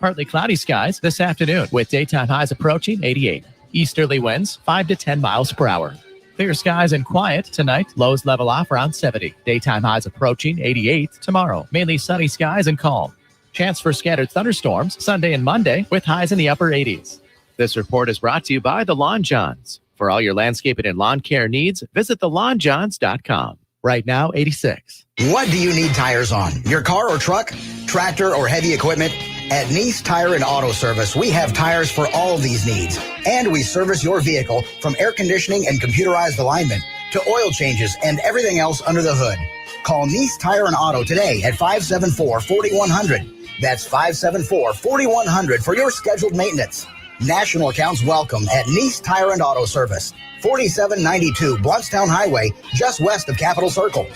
Partly cloudy skies this afternoon with daytime highs approaching 88. Easterly winds 5 to 10 miles per hour. Clear skies and quiet tonight. Lows level off around 70. Daytime highs approaching 88 tomorrow. Mainly sunny skies and calm. Chance for scattered thunderstorms Sunday and Monday with highs in the upper 80s. This report is brought to you by The Lawn Johns. For all your landscaping and lawn care needs, visit thelawnjohns.com. Right now, 86. What do you need tires on? Your car or truck, tractor or heavy equipment? At Nice Tire and Auto Service, we have tires for all of these needs. And we service your vehicle from air conditioning and computerized alignment to oil changes and everything else under the hood. Call Nice Tire and Auto today at 574-4100. That's 574-4100 for your scheduled maintenance. National accounts welcome at Nice Tire and Auto Service, 4792 Bluntstown Highway, just west of Capitol Circle.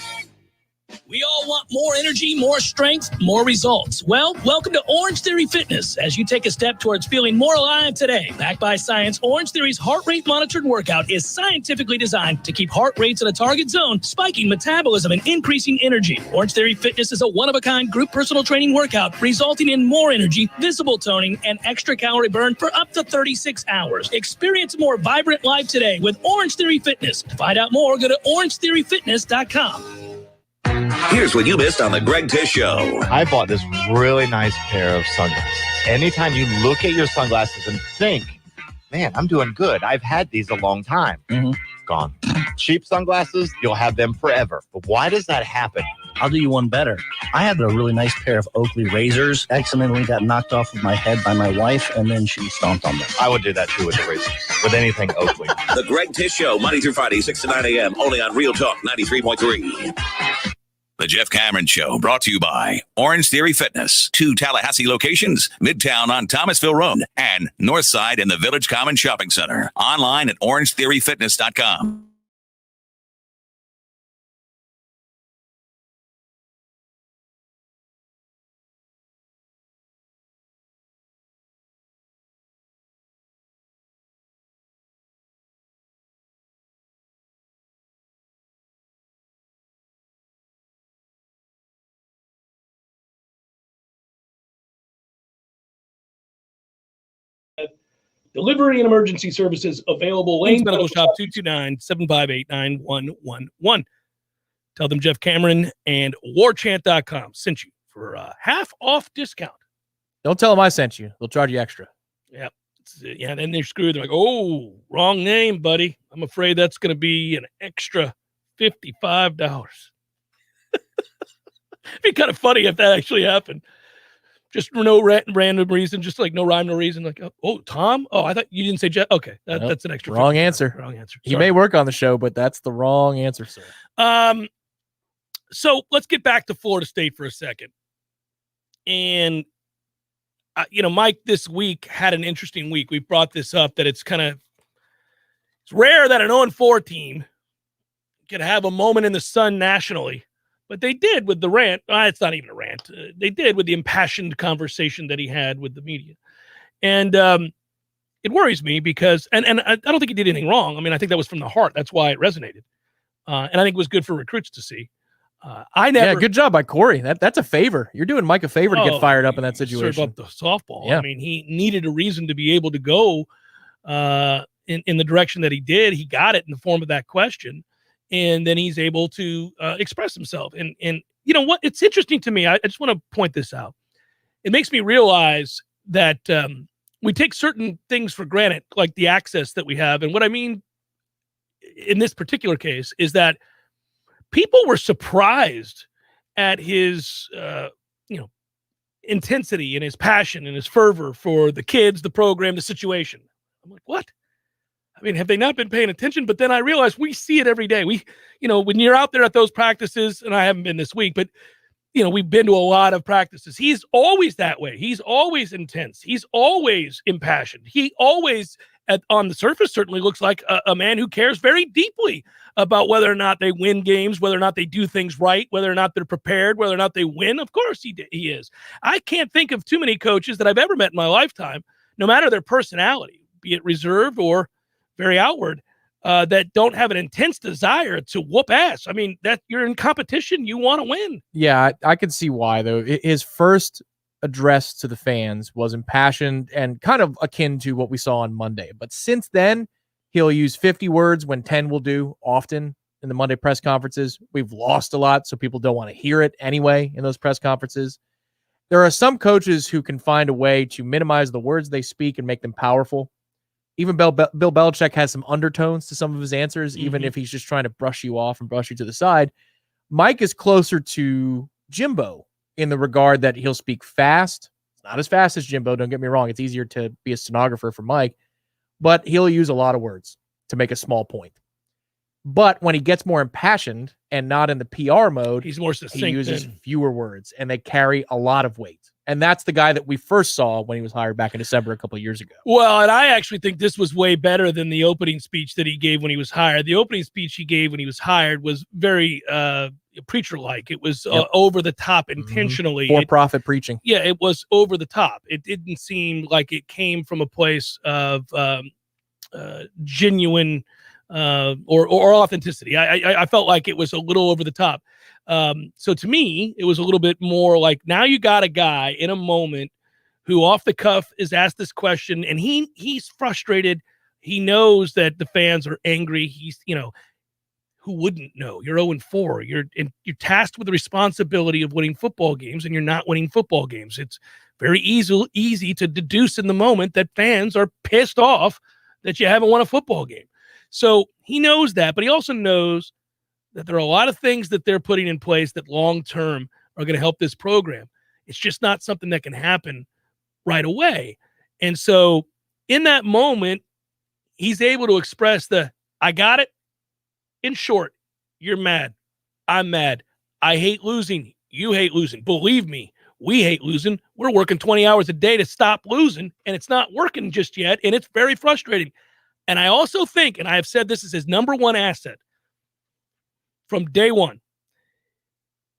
We all want more energy, more strength, more results. Well, welcome to Orange Theory Fitness as you take a step towards feeling more alive today. Backed by science, Orange Theory's heart rate monitored workout is scientifically designed to keep heart rates in a target zone, spiking metabolism and increasing energy. Orange Theory Fitness is a one-of-a-kind group personal training workout resulting in more energy, visible toning, and extra calorie burn for up to 36 hours. Experience a more vibrant life today with Orange Theory Fitness. To find out more, go to orangetheoryfitness.com. Here's what you missed on the Greg Tish Show. I bought this really nice pair of sunglasses. Anytime you look at your sunglasses and think, man, I'm doing good. I've had these a long time. It's gone. Cheap sunglasses, you'll have them forever. But why does that happen? I'll do you one better. I had a really nice pair of Oakley razors. Accidentally got knocked off of my head by my wife, and then she stomped on them. I would do that too with the razors, with anything Oakley. The Greg Tish Show, Monday through Friday, 6 to 9 a.m., only on Real Talk 93.3. The Jeff Cameron Show, brought to you by Orange Theory Fitness. 2 Tallahassee locations, Midtown on Thomasville Road and Northside in the Village Common Shopping Center. Online at orangetheoryfitness.com. Delivery and emergency services available. Lane's Medical Shop, 229-758-9111. Tell them Jeff Cameron and Warchant.com sent you for a half-off discount. Don't tell them I sent you. They'll charge you extra. Yep. Yeah, then they're screwed. They're like, oh, wrong name, buddy. I'm afraid that's going to be an extra $55. It'd be kind of funny if that actually happened. Just no random reason, just like no rhyme, no reason. Like, oh, Tom? Oh, I thought you didn't say Jeff. Okay, that's an extra. Wrong answer. Wrong answer. He may work on the show, but that's the wrong answer, sir. So let's get back to Florida State for a second. And, Mike this week had an interesting week. We brought this up that it's rare that an 0-4 team can have a moment in the sun nationally. But they did with the rant. It's not even a rant. They did with the impassioned conversation that he had with the media. And it worries me because, and I don't think he did anything wrong. I mean, I think that was from the heart. That's why it resonated. And I think it was good for recruits to see. Good job by Corey. That's a favor. You're doing Mike a favor to get fired up in that situation. Serve up the softball. Yeah. I mean, he needed a reason to be able to go in the direction that he did. He got it in the form of that question. and then he's able to express himself. And you know what? It's interesting to me. I just want to point this out. It makes me realize that we take certain things for granted, like the access that we have. And what I mean in this particular case is that people were surprised at his, intensity and his passion and his fervor for the kids, the program, the situation. I'm like, what? I mean, have they not been paying attention? But then I realized we see it every day. When you're out there at those practices, and I haven't been this week, but we've been to a lot of practices. He's always that way. He's always intense. He's always impassioned. He always, on the surface, certainly looks like a man who cares very deeply about whether or not they win games, whether or not they do things right, whether or not they're prepared, whether or not they win. Of course he is. I can't think of too many coaches that I've ever met in my lifetime, no matter their personality, be it reserved or very outward, that don't have an intense desire to whoop ass. I mean, that you're in competition, you want to win. Yeah, I can see why, though. His first address to the fans was impassioned and kind of akin to what we saw on Monday. But since then, he'll use 50 words when 10 will do often in the Monday press conferences. We've lost a lot, so people don't want to hear it anyway in those press conferences. There are some coaches who can find a way to minimize the words they speak and make them powerful. Even Bill Belichick has some undertones to some of his answers, even if he's just trying to brush you off and brush you to the side. Mike is closer to Jimbo in the regard that he'll speak fast. It's not as fast as Jimbo, don't get me wrong. It's easier to be a stenographer for Mike, but he'll use a lot of words to make a small point. But when he gets more impassioned and not in the PR mode, he's more succinct. He uses fewer words, and they carry a lot of weight. And that's the guy that we first saw when he was hired back in December a couple of years ago. Well, and I actually think this was way better than the opening speech that he gave when he was hired. The opening speech he gave when he was hired was very preacher-like. It was over the top intentionally. For-profit preaching. Yeah, it was over the top. It didn't seem like it came from a place of genuine or authenticity. I felt like it was a little over the top. So to me, it was a little bit more like, now you got a guy in a moment who off the cuff is asked this question, and he's frustrated. He knows that the fans are angry. He's, who wouldn't know? You're 0-4. You're tasked with the responsibility of winning football games, and you're not winning football games. It's very easy to deduce in the moment that fans are pissed off that you haven't won a football game. So he knows that, but he also knows that there are a lot of things that they're putting in place that long-term are going to help this program. It's just not something that can happen right away. And so in that moment, he's able to express I got it. In short, you're mad. I'm mad. I hate losing. You hate losing. Believe me, we hate losing. We're working 20 hours a day to stop losing, and it's not working just yet, and it's very frustrating. And I also think, and I have said this is his number one asset from day one,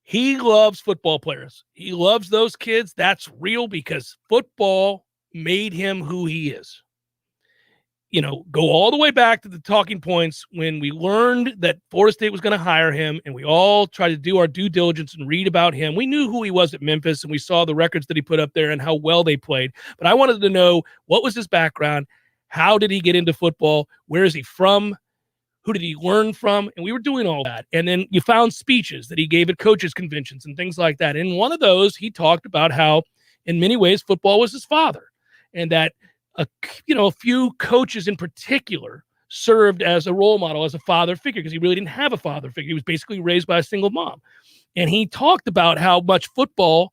he loves football players. He loves those kids. That's real, because football made him who he is. Go all the way back to the talking points when we learned that Florida State was going to hire him, and we all tried to do our due diligence and read about him. We knew who he was at Memphis, and we saw the records that he put up there and how well they played. But I wanted to know, what was his background? How did he get into football? Where is he from? Who did he learn from? And we were doing all that. And then you found speeches that he gave at coaches' conventions and things like that. In one of those, he talked about how, in many ways, football was his father, and that a few coaches in particular served as a role model, as a father figure, because he really didn't have a father figure. He was basically raised by a single mom. And he talked about how much football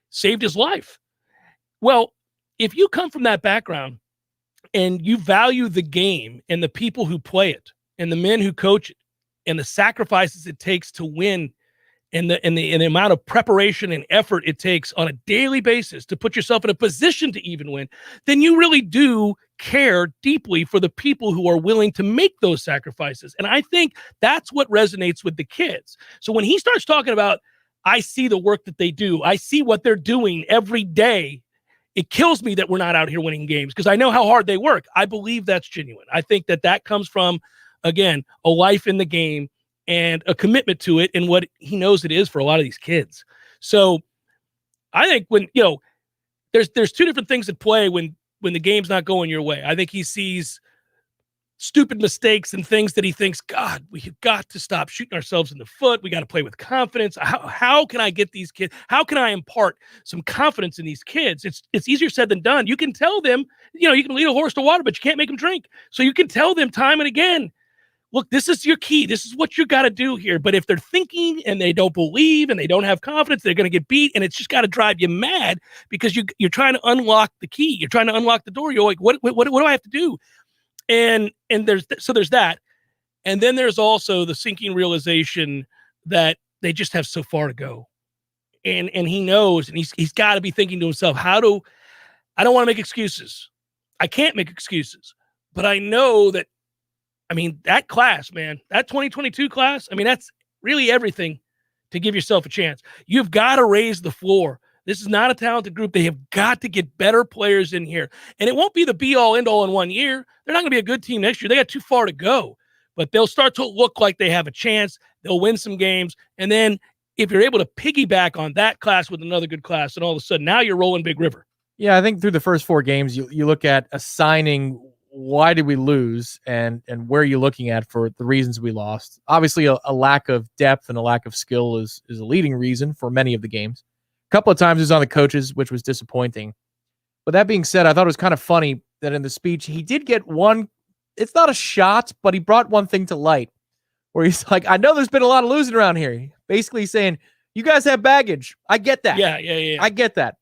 saved his life. Well, if you come from that background and you value the game and the people who play it and the men who coach it and the sacrifices it takes to win, and the amount of preparation and effort it takes on a daily basis to put yourself in a position to even win, then you really do care deeply for the people who are willing to make those sacrifices. And I think that's what resonates with the kids. So when he starts talking about, I see the work that they do, I see what they're doing every day, it kills me that we're not out here winning games, because I know how hard they work. I believe that's genuine. I think that comes from, again, a life in the game and a commitment to it, and what he knows it is for a lot of these kids. So I think when, there's two different things at play when the game's not going your way. I think he sees stupid mistakes and things that he thinks, God, we have got to stop shooting ourselves in the foot. We got to play with confidence. How can I get these kids? How can I impart some confidence in these kids? It's easier said than done. You can tell them, you can lead a horse to water, but you can't make them drink. So you can tell them time and again, look, this is your key. This is what you got to do here. But if they're thinking and they don't believe and they don't have confidence, they're going to get beat. And it's just got to drive you mad because you're trying to unlock the key. You're trying to unlock the door. You're like, what do I have to do? And there's that. And then there's also the sinking realization that they just have so far to go. And he knows, and he's got to be thinking to himself, I don't want to make excuses. I can't make excuses. But I know that, that class, man, that 2022 class, that's really everything to give yourself a chance. You've got to raise the floor. This is not a talented group. They have got to get better players in here. And it won't be the be-all, end-all in 1 year. They're not going to be a good team next year. They got too far to go. But they'll start to look like they have a chance. They'll win some games. And then if you're able to piggyback on that class with another good class, and all of a sudden now you're rolling Big River. Yeah, I think through the first 4 games, you look at assigning why did we lose and where are you looking at for the reasons we lost. Obviously, a lack of depth and a lack of skill is a leading reason for many of the games. A couple of times it was on the coaches, which was disappointing. But that being said, I thought it was kind of funny that in the speech, he did get one, it's not a shot, but he brought one thing to light where he's like, I know there's been a lot of losing around here. Basically saying, you guys have baggage. I get that. Yeah. I get that.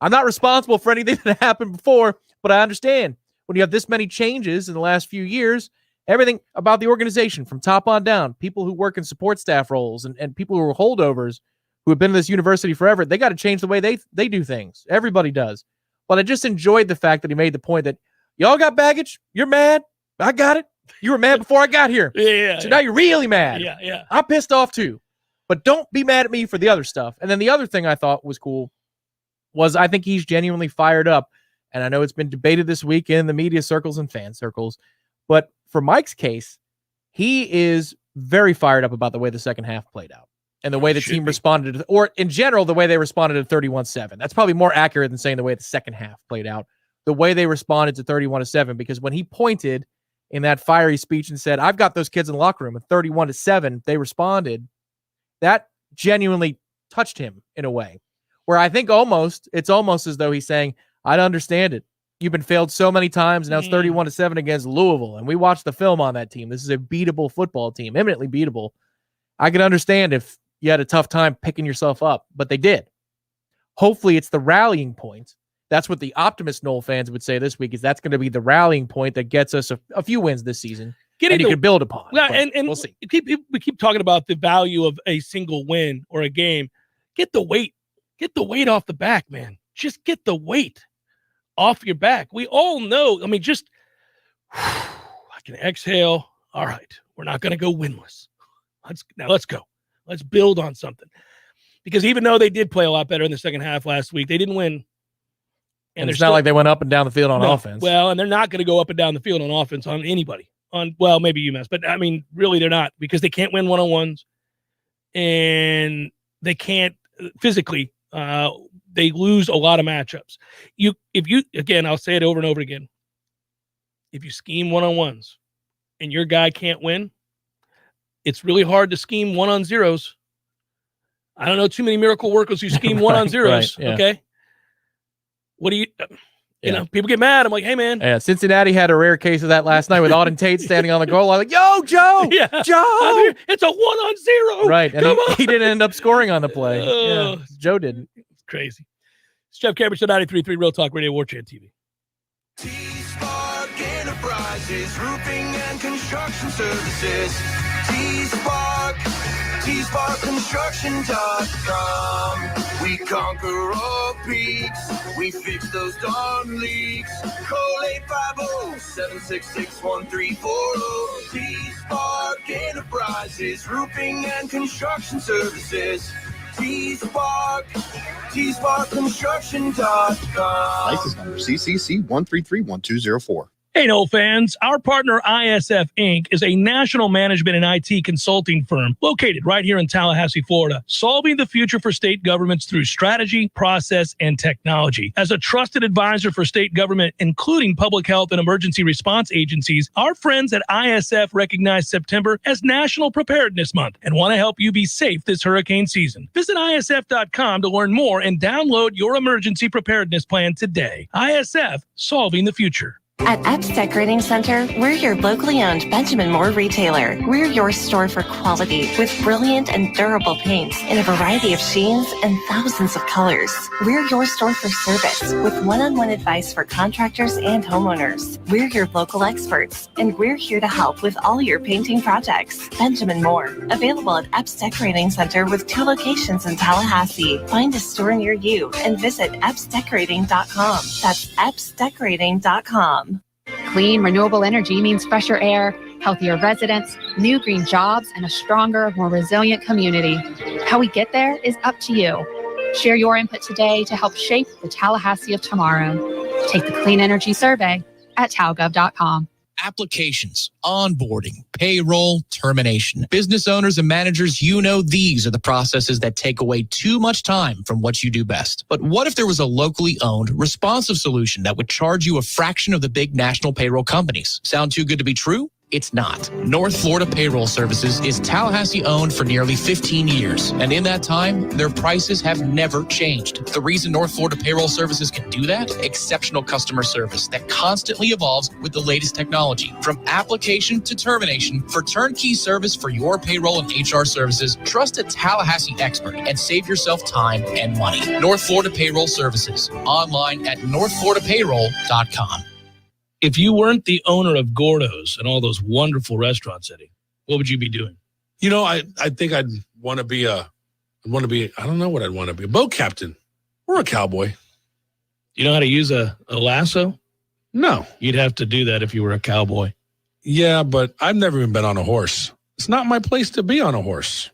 I'm not responsible for anything that happened before, but I understand when you have this many changes in the last few years, everything about the organization from top on down, people who work in support staff roles and people who are holdovers who have been in this university forever, they got to change the way they do things. Everybody does. But I just enjoyed the fact that he made the point that y'all got baggage. You're mad. I got it. You were mad before I got here. Yeah. So now you're really mad. Yeah. I'm pissed off too. But don't be mad at me for the other stuff. And then the other thing I thought was cool was I think he's genuinely fired up. And I know it's been debated this week in the media circles and fan circles. But for Mike's case, he is very fired up about the way the second half played out and the way the team responded, or in general, the way they responded to 31-7. That's probably more accurate than saying the way the second half played out. The way they responded to 31-7, because when he pointed in that fiery speech and said, I've got those kids in the locker room, and 31-7, they responded, that genuinely touched him in a way where I think it's almost as though he's saying, I don't understand it. You've been failed so many times, and now it's 31-7 against Louisville, and we watched the film on that team. This is a beatable football team, eminently beatable. I can understand if you had a tough time picking yourself up, but they did. Hopefully it's the rallying point. That's what the optimist Nole fans would say this week, is that's going to be the rallying point that gets us a few wins this season. And you can build upon. Yeah, and we'll see. We keep talking about the value of a single win or a game. Get the weight off the back, man. Just get the weight off your back. We all know. Just I can exhale. All right, we're not going to go winless. Let's go. Let's build on something. Because even though they did play a lot better in the second half last week, they didn't win. And it's not like they went up and down the field on offense. Well, and they're not going to go up and down the field on offense on anybody. Maybe UMass, but really they're not, because they can't win one-on-ones, and they can't physically. They lose a lot of matchups. I'll say it over and over again. If you scheme one-on-ones and your guy can't win, it's really hard to scheme one-on-zeros. I don't know too many miracle workers who scheme one-on-zeros. Right, yeah. Okay. What do you people get mad. I'm like, hey, man. Yeah, Cincinnati had a rare case of that last night with Auden Tate standing on the goal line like, yo, Joe, Joe. It's a 1-on-0. Right, and he didn't end up scoring on the play. Joe didn't. It's crazy. It's Jeff Cameron, 93.3 Real Talk Radio, Warchant TV. T-Spark Enterprises, roofing and construction services. T-Spark Construction.com. We conquer all peaks. We fix those darn leaks. Call 850-766-1340. T-Spark Enterprises, roofing and construction services. T-Spark Construction.com. License number CCC 1331204. Hey, Nole fans, our partner ISF Inc. is a national management and IT consulting firm located right here in Tallahassee, Florida, solving the future for state governments through strategy, process, and technology. As a trusted advisor for state government, including public health and emergency response agencies, our friends at ISF recognize September as National Preparedness Month and want to help you be safe this hurricane season. Visit ISF.com to learn more and download your emergency preparedness plan today. ISF, solving the future. At Epps Decorating Center, we're your locally owned Benjamin Moore retailer. We're your store for quality with brilliant and durable paints in a variety of sheens and thousands of colors. We're your store for service with one-on-one advice for contractors and homeowners. We're your local experts, and we're here to help with all your painting projects. Benjamin Moore, available at Epps Decorating Center with 2 locations in Tallahassee. Find a store near you and visit EppsDecorating.com. That's EppsDecorating.com. Clean, renewable energy means fresher air, healthier residents, new green jobs, and a stronger, more resilient community. How we get there is up to you. Share your input today to help shape the Tallahassee of tomorrow. Take the Clean Energy Survey at talgov.com. Applications, onboarding, payroll, termination. Business owners and managers, these are the processes that take away too much time from what you do best. But what if there was a locally owned, responsive solution that would charge you a fraction of the big national payroll companies? Sound too good to be true? It's not. North Florida Payroll Services is Tallahassee owned for nearly 15 years. And in that time, their prices have never changed. The reason North Florida Payroll Services can do that? Exceptional customer service that constantly evolves with the latest technology. From application to termination, for turnkey service for your payroll and HR services, trust a Tallahassee expert and save yourself time and money. North Florida Payroll Services. Online at northfloridapayroll.com. If you weren't the owner of Gordo's and all those wonderful restaurants, Eddie, what would you be doing? I think I'd want to be I don't know what I'd want to be, a boat captain or a cowboy. You know how to use a lasso? No. You'd have to do that if you were a cowboy. Yeah, but I've never even been on a horse. It's not my place to be on a horse.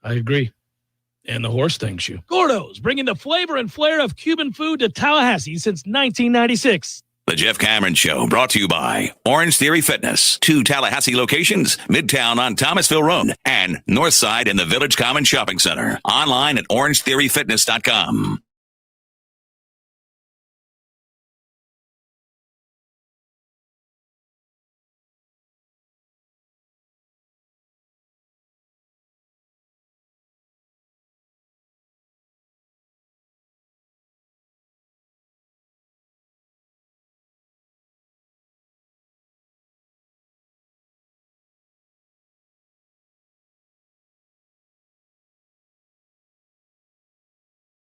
I agree. And the horse thanks you. Gordo's, bringing the flavor and flair of Cuban food to Tallahassee since 1996. The Jeff Cameron Show, brought to you by Orange Theory Fitness. 2 Tallahassee locations, Midtown on Thomasville Road and Northside in the Village Common Shopping Center. Online at orangetheoryfitness.com.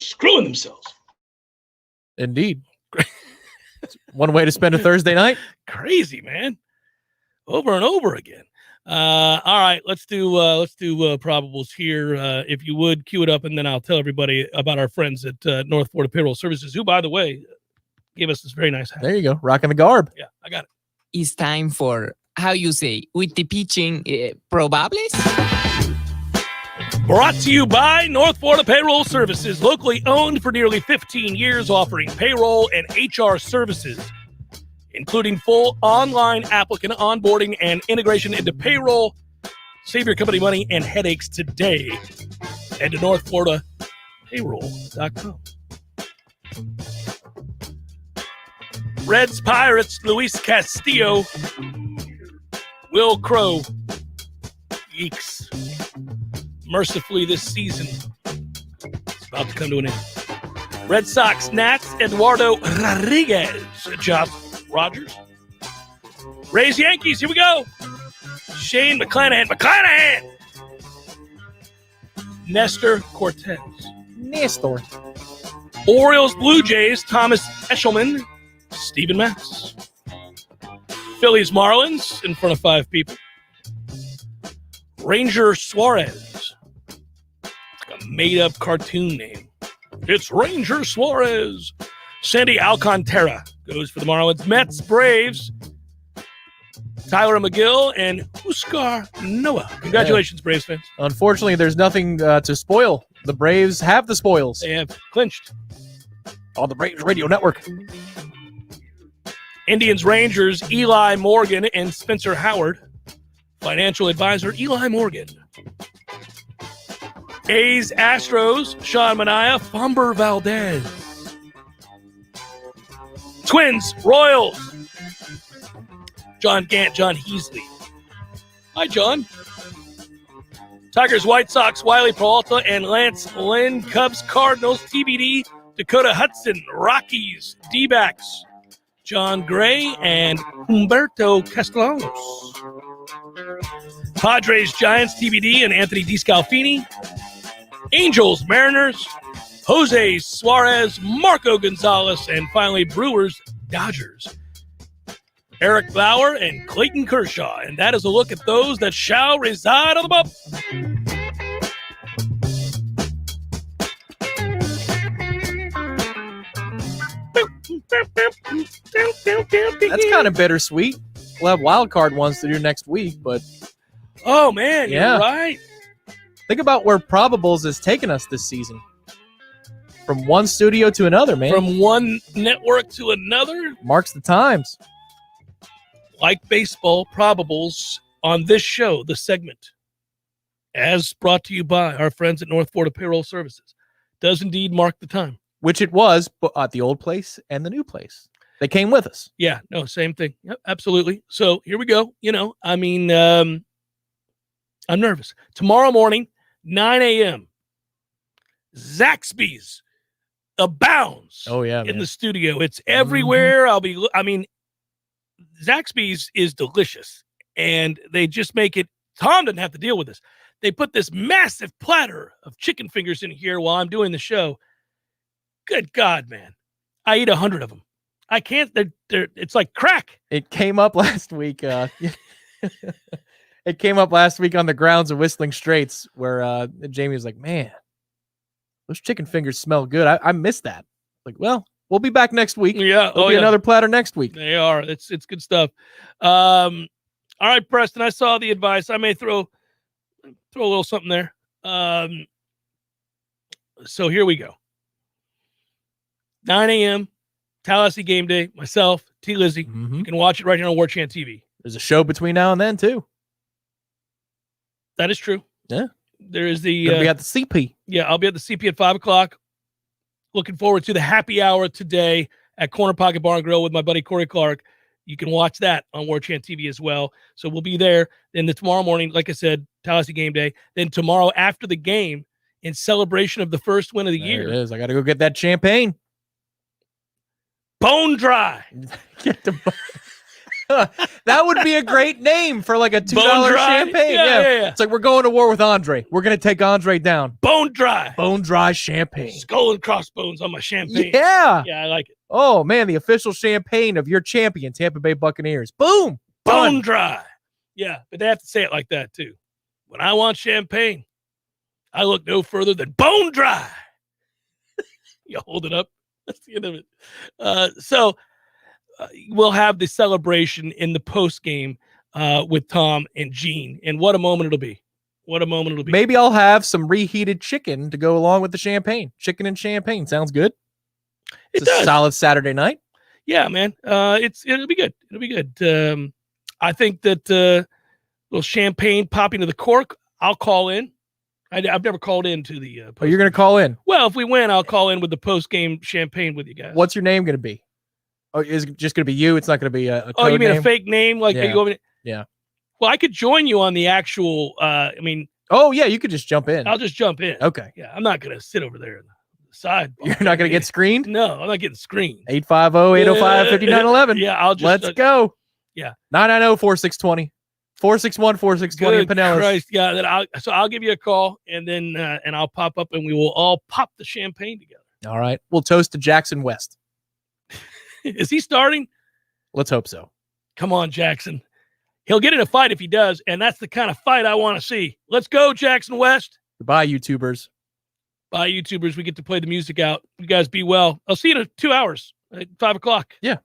Screwing themselves. Indeed. One way to spend a Thursday night. Crazy, man. Over and over again. All right, let's do probables here. If you would cue it up, and then I'll tell everybody about our friends at North Florida Payroll Services, who, by the way, gave us this very nice hat. There you go, rocking the garb. Yeah, I got it. It's time for, how you say, with the pitching, probables? Brought to you by North Florida Payroll Services, locally owned for nearly 15 years, offering payroll and HR services, including full online applicant onboarding and integration into payroll. Save your company money and headaches today. Head to northfloridapayroll.com. Reds Pirates, Luis Castillo, Will Crow. Yeeks. Mercifully, this season it's about to come to an end. Red Sox, Nats, Eduardo Rodriguez, Josh Rogers. Rays, Yankees, here we go. Shane McClanahan. Nestor Cortez. Orioles, Blue Jays, Thomas Eshelman, Steven Matz. Phillies, Marlins, in front of 5 people. Ranger Suarez. Made-up cartoon name. It's Ranger Suarez. Sandy Alcantara goes for the Marlins. Mets, Braves, Tyler McGill, and Huskar Noah. Congratulations, Braves fans. Unfortunately, there's nothing to spoil. The Braves have the spoils. They have clinched. On the Braves Radio Network. Indians Rangers, Eli Morgan and Spencer Howard. Financial advisor, Eli Morgan. A's Astros, Sean Manaea, Fumber Valdez. Twins, Royals, John Gant, John Heasley. Hi, John. Tigers, White Sox, Wiley Peralta and Lance Lynn. Cubs, Cardinals, TBD, Dakota Hudson, Rockies, D-backs, John Gray and Humberto Castellanos. Padres, Giants, TBD and Anthony DeScalfini. Angels, Mariners, Jose Suarez, Marco Gonzalez, and finally Brewers, Dodgers. Eric Bauer and Clayton Kershaw. And that is a look at those that shall reside on the bump. That's kind of bittersweet. We'll have wild card ones to do next week, but oh man, yeah. You're right. Think about where Probables has taken us this season. From one studio to another, man. From one network to another. Marks the times. Like baseball, Probables on this show, the segment, as brought to you by our friends at North Florida Payroll Services, does indeed mark the time. Which it was at the old place and the new place. They came with us. Yeah, no, same thing. Yep, absolutely. So here we go. I'm nervous. Tomorrow morning, 9 a.m., Zaxby's abounds in the studio. It's everywhere. Zaxby's is delicious, and they just make it. Tom doesn't have to deal with this. They put this massive platter of chicken fingers in here while I'm doing the show. Good God, man. I eat 100 of them. I can't. It's like crack. It came up last week. It came up last week on the grounds of Whistling Straits where Jamie was like, man, those chicken fingers smell good. I missed that. Like, well, we'll be back next week. Yeah. There'll be another platter next week. They are. It's good stuff. All right, Preston, I saw the advice. I may throw a little something there. So here we go. 9 a.m., Tallahassee game day, myself, T. Lizzie. You can watch it right here on Warchant TV. There's a show between now and then, too. That is true. Yeah. There is the... Gonna be at the CP. Yeah, I'll be at the CP at 5 o'clock. Looking forward to the happy hour today at Corner Pocket Bar and Grill with my buddy Corey Clark. You can watch that on Warchant TV as well. So we'll be there. Then tomorrow morning, like I said, Tallahassee game day. Then tomorrow after the game, in celebration of the first win of the year. It is. I got to go get that champagne. Bone Dry. That would be a great name for like a $2 champagne. Yeah. It's like we're going to war with Andre. We're going to take Andre down. Bone Dry. Bone Dry champagne. Skull and crossbones on my champagne. Yeah. Yeah, I like it. Oh, man, the official champagne of your champion, Tampa Bay Buccaneers. Boom. Bone Dry. Yeah, but they have to say it like that, too. When I want champagne, I look no further than Bone Dry. You hold it up. That's the end of it. So we'll have the celebration in the post game with Tom and Gene, and what a moment it'll be. What a moment it'll be. Maybe I'll have some reheated chicken to go along with the champagne. Chicken and champagne sounds good. It's a solid Saturday night. Yeah, man. It'll be good. It'll be good. I think that little champagne popping to the cork. I'll call in. I've never called in to the. Oh, you're going to call in? Well, if we win, I'll call in with the post-game champagne with you guys. What's your name going to be? Oh, is it just going to be you? It's not going to be a code you mean name? a fake name? Like, yeah. Are you going to... Yeah. Well, I could join you on the actual. Oh yeah, you could just jump in. I'll just jump in. Okay. Yeah, I'm not going to sit over there in the side. You're not going to get screened? No, I'm not getting screened. 850-805-5911. Yeah, I'll just. Let's go. Yeah. 990-4620. 461-4620 in Pinellas. Christ, yeah. I'll give you a call, and then and I'll pop up, and we will all pop the champagne together. All right. We'll toast to Jackson West. Is he starting? Let's hope so. Come on, Jackson. He'll get in a fight if he does, and that's the kind of fight I want to see. Let's go, Jackson West. Goodbye, YouTubers. Bye, YouTubers. We get to play the music out. You guys be well. I'll see you in 2 hours at 5 o'clock. Yeah.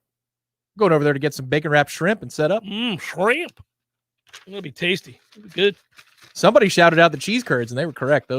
Going over there to get some bacon wrapped shrimp and set up. Shrimp. It'll be tasty. It'll be good. Somebody shouted out the cheese curds, and they were correct. Those